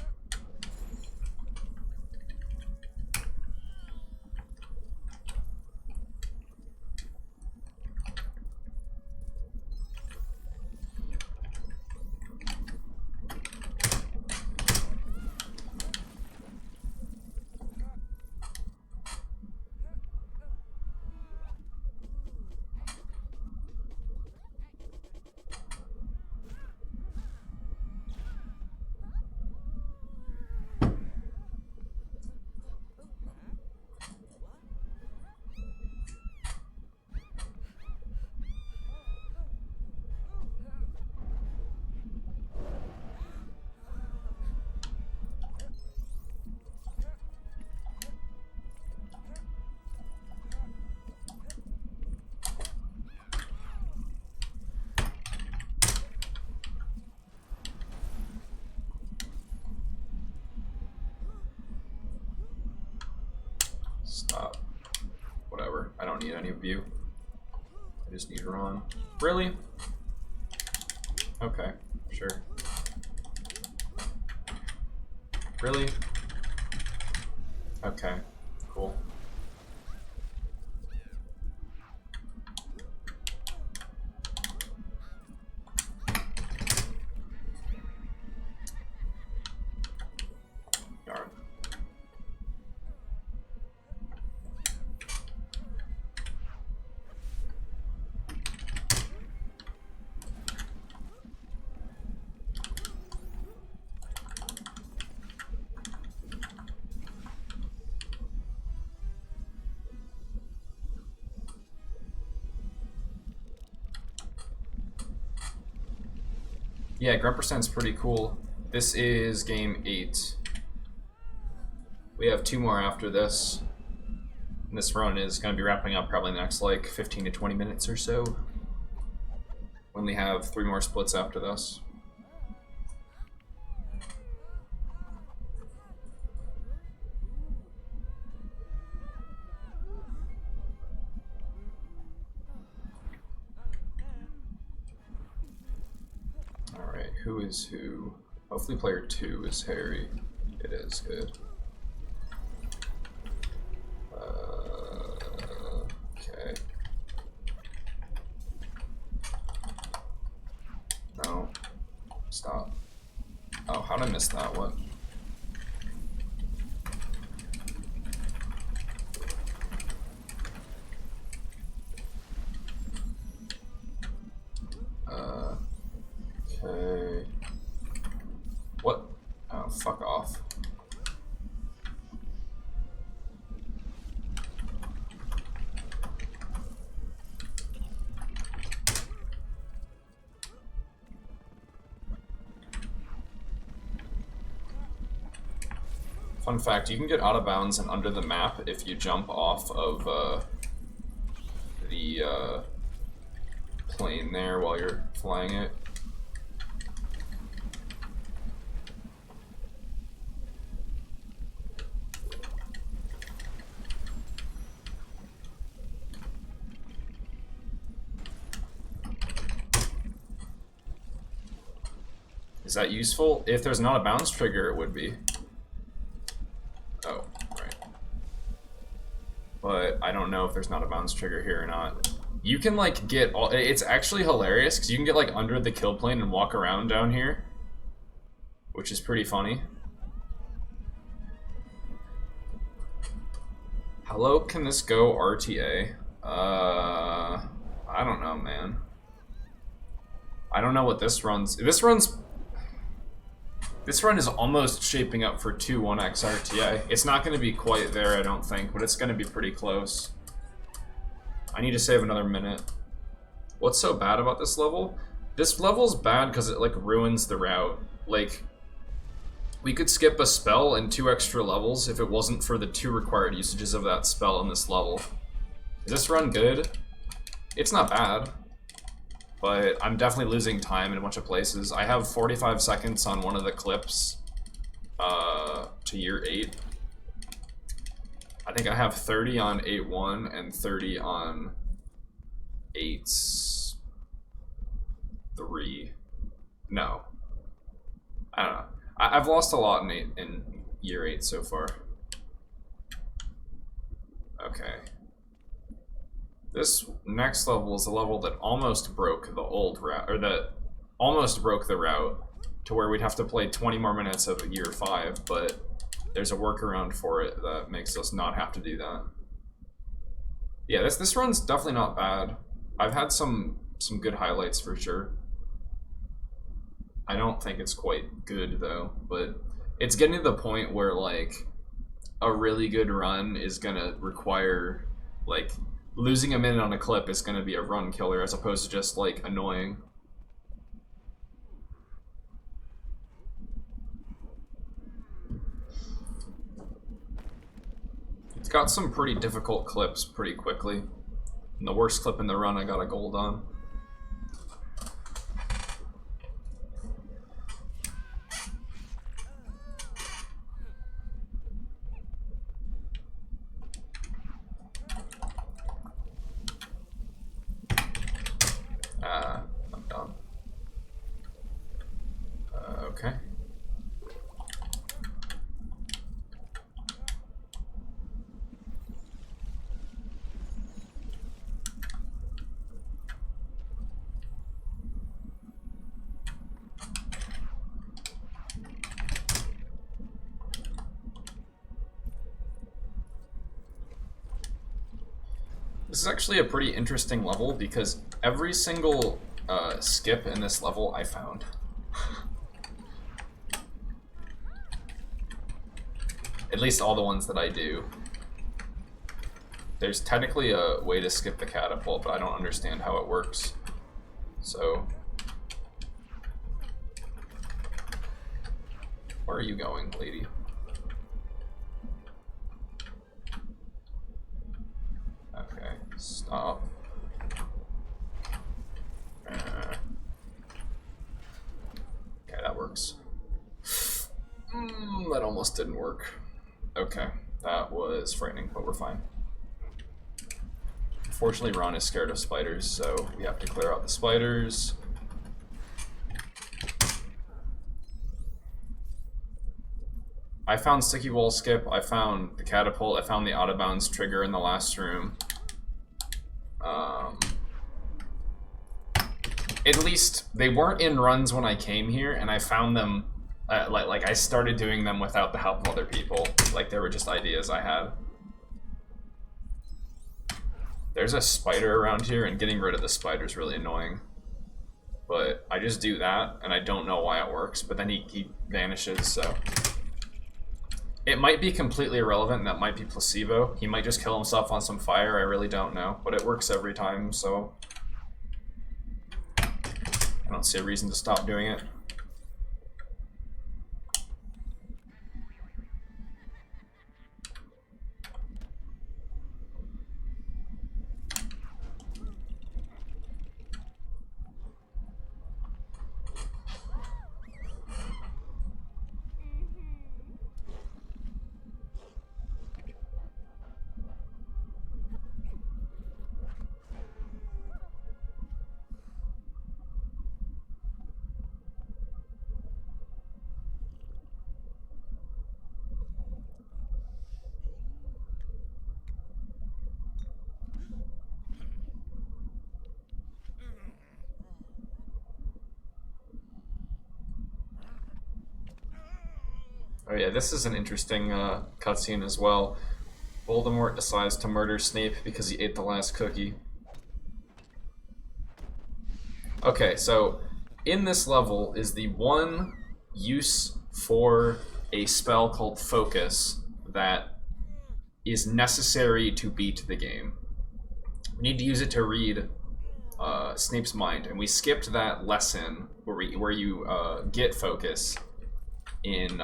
Stop. Whatever. I don't need any of you. I just need Ron. Really? Okay, sure. Really? Okay, cool. Darn. Yeah, Grumpercent's pretty cool. This is game 8. We have 2 more after this. And this run is going to be wrapping up probably in the next like 15 to 20 minutes or so. We only have 3 more splits after this. Alright, who is who? Hopefully player 2 is Harry. It is, good. Okay. No. Stop. Oh, how'd I miss that one? Okay. What? Oh, fuck off. Fun fact, you can get out of bounds and under the map if you jump off of the plane there while you're flying it. Is that useful? If there's not a bounce trigger, it would be. Oh, right. But I don't know if there's not a bounce trigger here or not. You can like get all, it's actually hilarious because you can get like under the kill plane and walk around down here, which is pretty funny. Hello, can this go RTA? I don't know, man. I don't know what this runs. This run is almost shaping up for 2-1x RTA. It's not going to be quite there, I don't think, but it's going to be pretty close. I need to save another minute. What's so bad about this level? This level's bad because it, like, ruins the route. Like, we could skip a spell and 2 extra levels if it wasn't for the 2 required usages of that spell in this level. Is this run good? It's not bad. But I'm definitely losing time in a bunch of places. I have 45 seconds on one of the clips to year 8. I think I have 30 on 8-1 and 30 on 8-3. No. I don't know. I've lost a lot in year 8 so far. Okay. This next level is a level that almost broke the old route, or that almost broke the route to where we'd have to play 20 more minutes of year 5, but there's a workaround for it that makes us not have to do that. Yeah, this run's definitely not bad. I've had some good highlights for sure. I don't think it's quite good though, but it's getting to the point where like a really good run is gonna require like losing a minute on a clip is going to be a run killer as opposed to just, like, annoying. It's got some pretty difficult clips pretty quickly. And the worst clip in the run I got a gold on. I'm done. Okay. This is actually a pretty interesting level because every single skip in this level I found. At least all the ones that I do. There's technically a way to skip the catapult, but I don't understand how it works. So, where are you going, lady? up. Okay, that works. That almost didn't work. Okay, that was frightening, but we're fine. Unfortunately, Ron is scared of spiders, so we have to clear out the spiders. I found Sticky Wall Skip, I found the Catapult, I found the Out of Bounds trigger in the last room. At least, they weren't in runs when I came here, and I found them, like I started doing them without the help of other people. Like, they were just ideas I had. There's a spider around here, and getting rid of the spider is really annoying. But I just do that, and I don't know why it works, but then he vanishes, so... It might be completely irrelevant, and that might be placebo. He might just kill himself on some fire, I really don't know. But it works every time, so... I don't see a reason to stop doing it. Oh yeah, this is an interesting cutscene as well. Voldemort decides to murder Snape because he ate the last cookie. Okay, so in this level is the one use for a spell called Focus that is necessary to beat the game. We need to use it to read Snape's mind, and we skipped that lesson where you get Focus in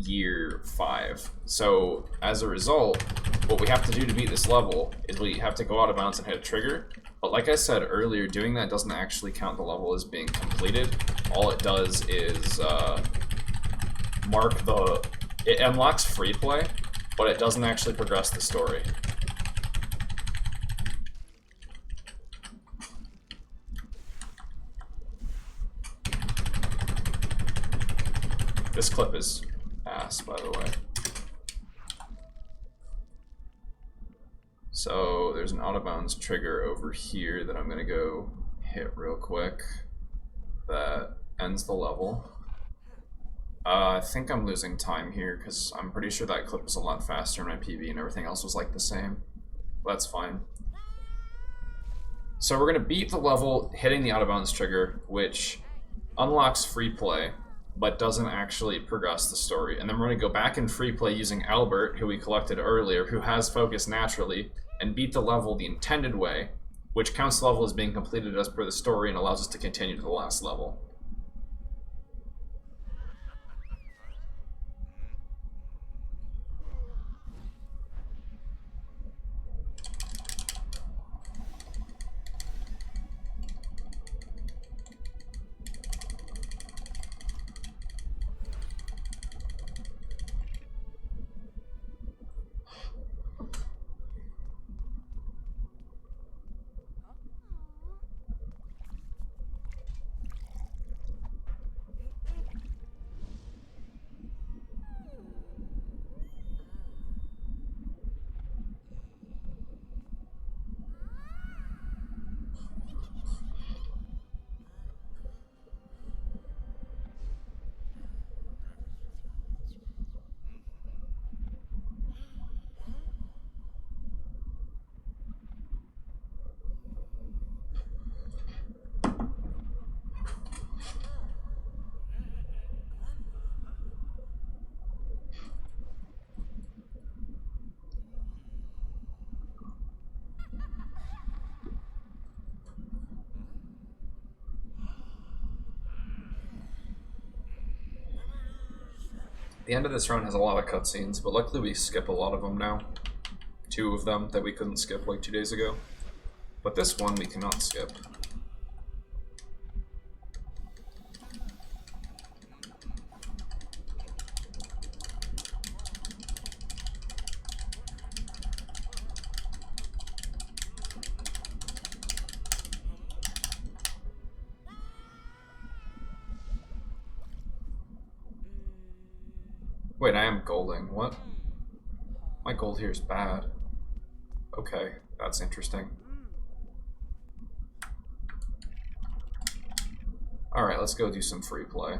year 5. So as a result, what we have to do to beat this level is we have to go out of bounds and hit a trigger. But like I said earlier, doing that doesn't actually count the level as being completed. All it does is it unlocks free play, but it doesn't actually progress the story. This clip is ass, by the way. So there's an out of bounds trigger over here that I'm gonna go hit real quick. That ends the level. I think I'm losing time here because I'm pretty sure that clip was a lot faster in my PB and everything else was like the same. That's fine. So we're gonna beat the level hitting the out of bounds trigger, which unlocks free play, but doesn't actually progress the story. And then we're going to go back in free play using Albert, who we collected earlier, who has Focus naturally, and beat the level the intended way, which counts the level as being completed as per the story and allows us to continue to the last level. The end of this run has a lot of cutscenes, but luckily we skip a lot of them now. 2 of them that we couldn't skip like 2 days ago. But this one we cannot skip. Wait, I am golding. What? My gold here is bad. Okay, that's interesting. Alright, let's go do some free play.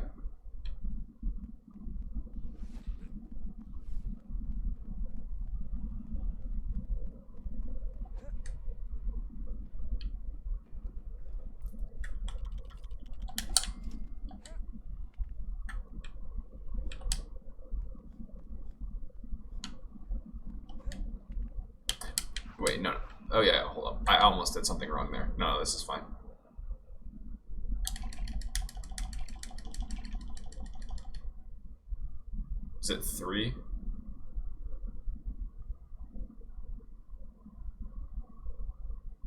Wait, no. Oh yeah, hold up. I almost did something wrong there. No, this is fine. Is it 3?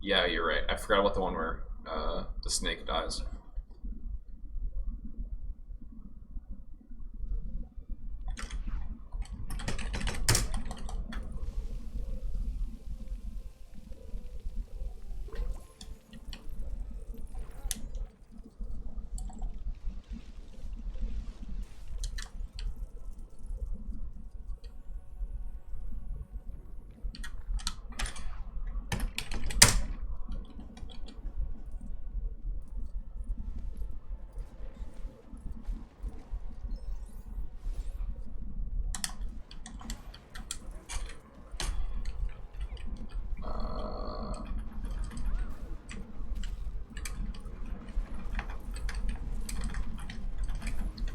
Yeah, you're right. I forgot about the one where the snake dies.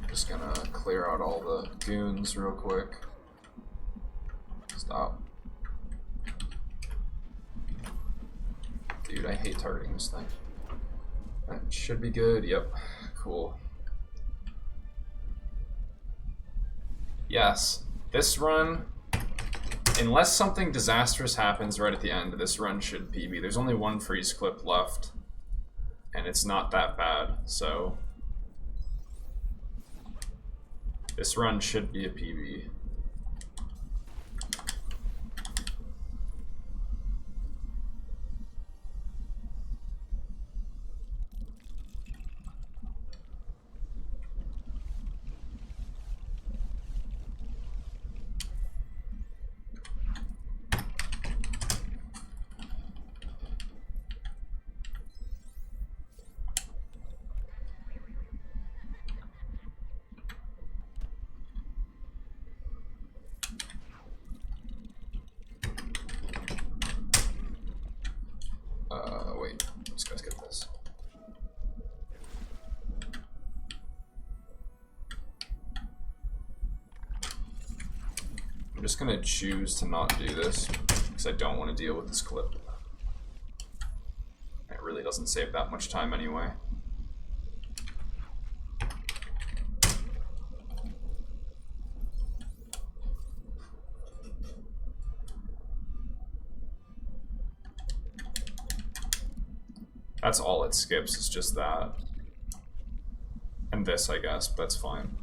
Just gonna clear out all the goons real quick. Stop. Dude, I hate targeting this thing. That should be good. Yep. Cool. Yes. This run, unless something disastrous happens right at the end, this run should PB. There's only one freeze clip left, and it's not that bad, so this run should be a PB. Wait, let's go get this. I'm just gonna choose to not do this because I don't want to deal with this clip. It really doesn't save that much time anyway. That's all it skips, is just that. And this, I guess, but that's fine.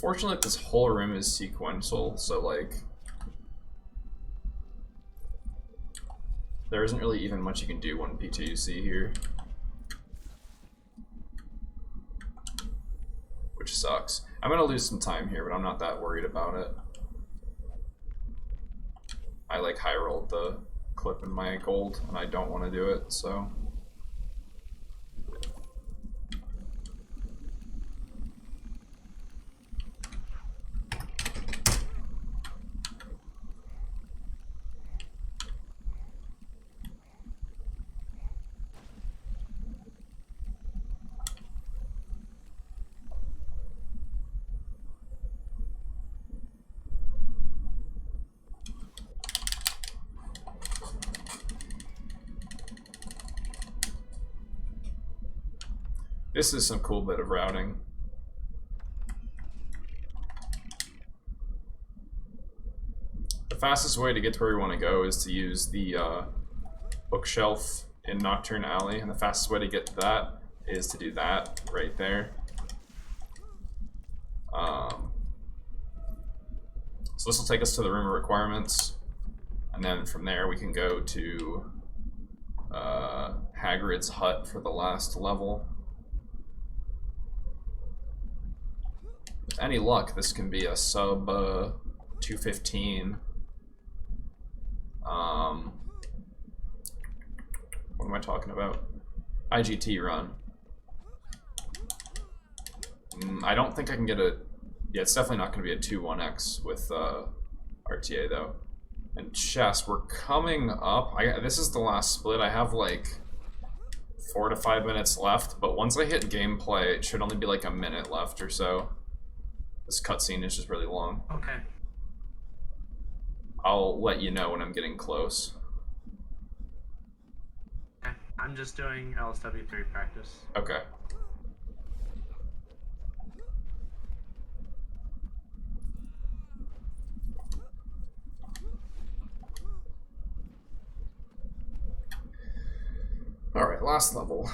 Fortunately, this whole room is sequential, so like there isn't really even much you can do one P2C here, which sucks. I'm gonna lose some time here, but I'm not that worried about it. I like high rolled the clip in my gold, and I don't want to do it, so. This is some cool bit of routing. The fastest way to get to where we want to go is to use the bookshelf in Nocturne Alley, and the fastest way to get to that is to do that right there. So this will take us to the room of requirements, and then from there we can go to Hagrid's hut for the last level. With any luck, this can be a sub 215. What am I talking about? IGT run. I don't think I can get a... Yeah, it's definitely not going to be a 2-1x with RTA, though. And chess, we're coming up. This is the last split. I have, like, 4 to 5 minutes left, but once I hit gameplay, it should only be, like, a minute left or so. This cutscene is just really long. Okay. I'll let you know when I'm getting close. Okay. I'm just doing LSW3 practice. Okay. Alright, last level.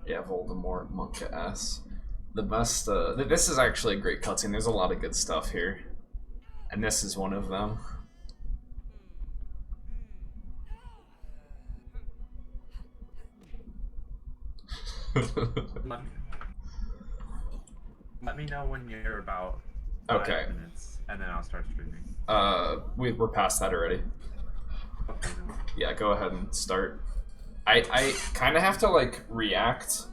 Yeah, Voldemort, Monka S. The best, this is actually a great cutscene. There's a lot of good stuff here. And this is one of them. Let me know when you're about 5 minutes, and then I'll start streaming. We're past that already. Okay, no. Yeah, go ahead and start. I kind of have to, like, react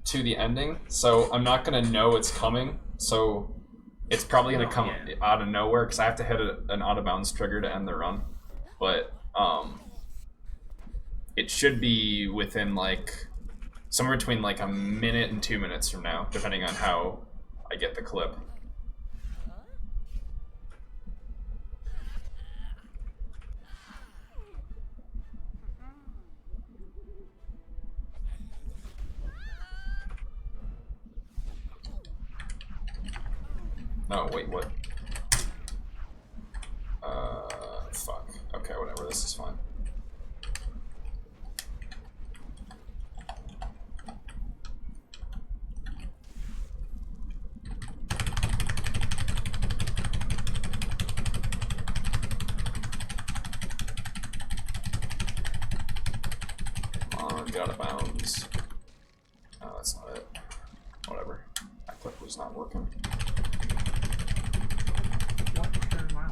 to the ending, so I'm not going to know it's coming, so it's probably going to come out of nowhere, because I have to hit an out-of-bounds trigger to end the run. But, it should be within, like, somewhere between, like, a minute and 2 minutes from now, depending on how I get the clip. Oh, wait, what? Fuck. Okay, whatever, this is fine. Come on, get out of bounds. No, that's not it. Whatever. That clip was not working.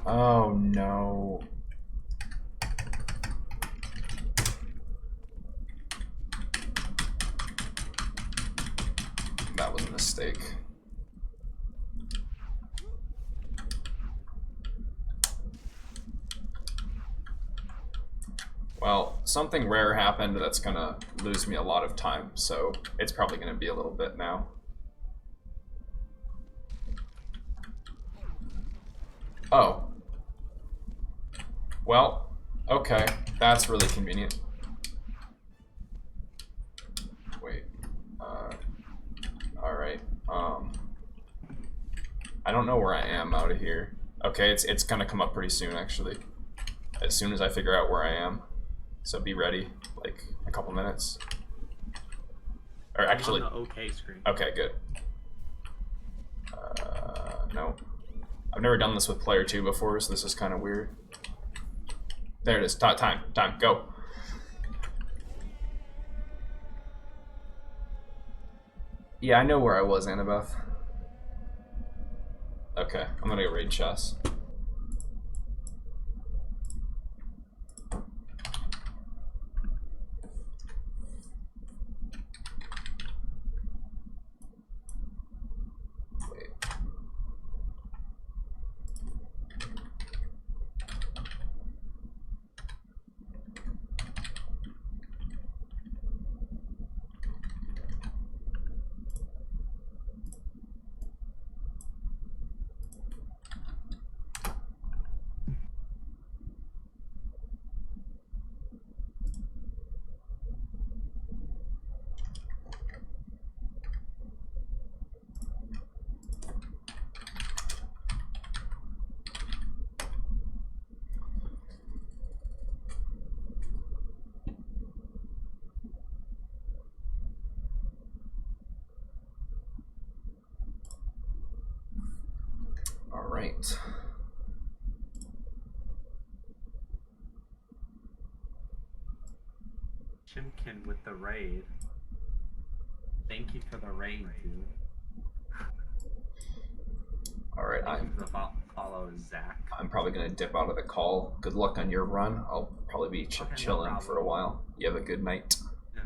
Oh no. That was a mistake. Well, something rare happened that's gonna lose me a lot of time, so it's probably gonna be a little bit now. Oh. Well, okay. That's really convenient. Wait. Alright. I don't know where I am out of here. Okay, it's gonna come up pretty soon, actually. As soon as I figure out where I am. So be ready, like, a couple minutes. Or actually... on the OK screen. Okay, good. No. I've never done this with player 2 before, so this is kind of weird. There it is. Time, go. Yeah, I know where I was, Annabeth. Okay, I'm gonna go raid chess. Wait. All right. Chimkin with the raid. Thank you for the raid, dude. All right, Thank you for the follow, Zach. I'm probably gonna dip out of the call. Good luck on your run. I'll probably be chilling for a while. You have a good night. Yeah.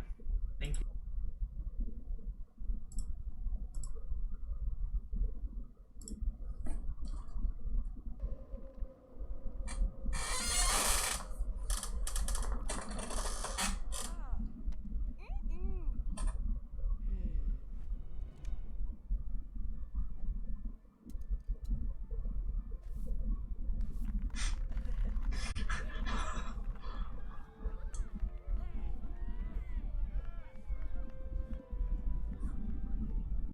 Thank you.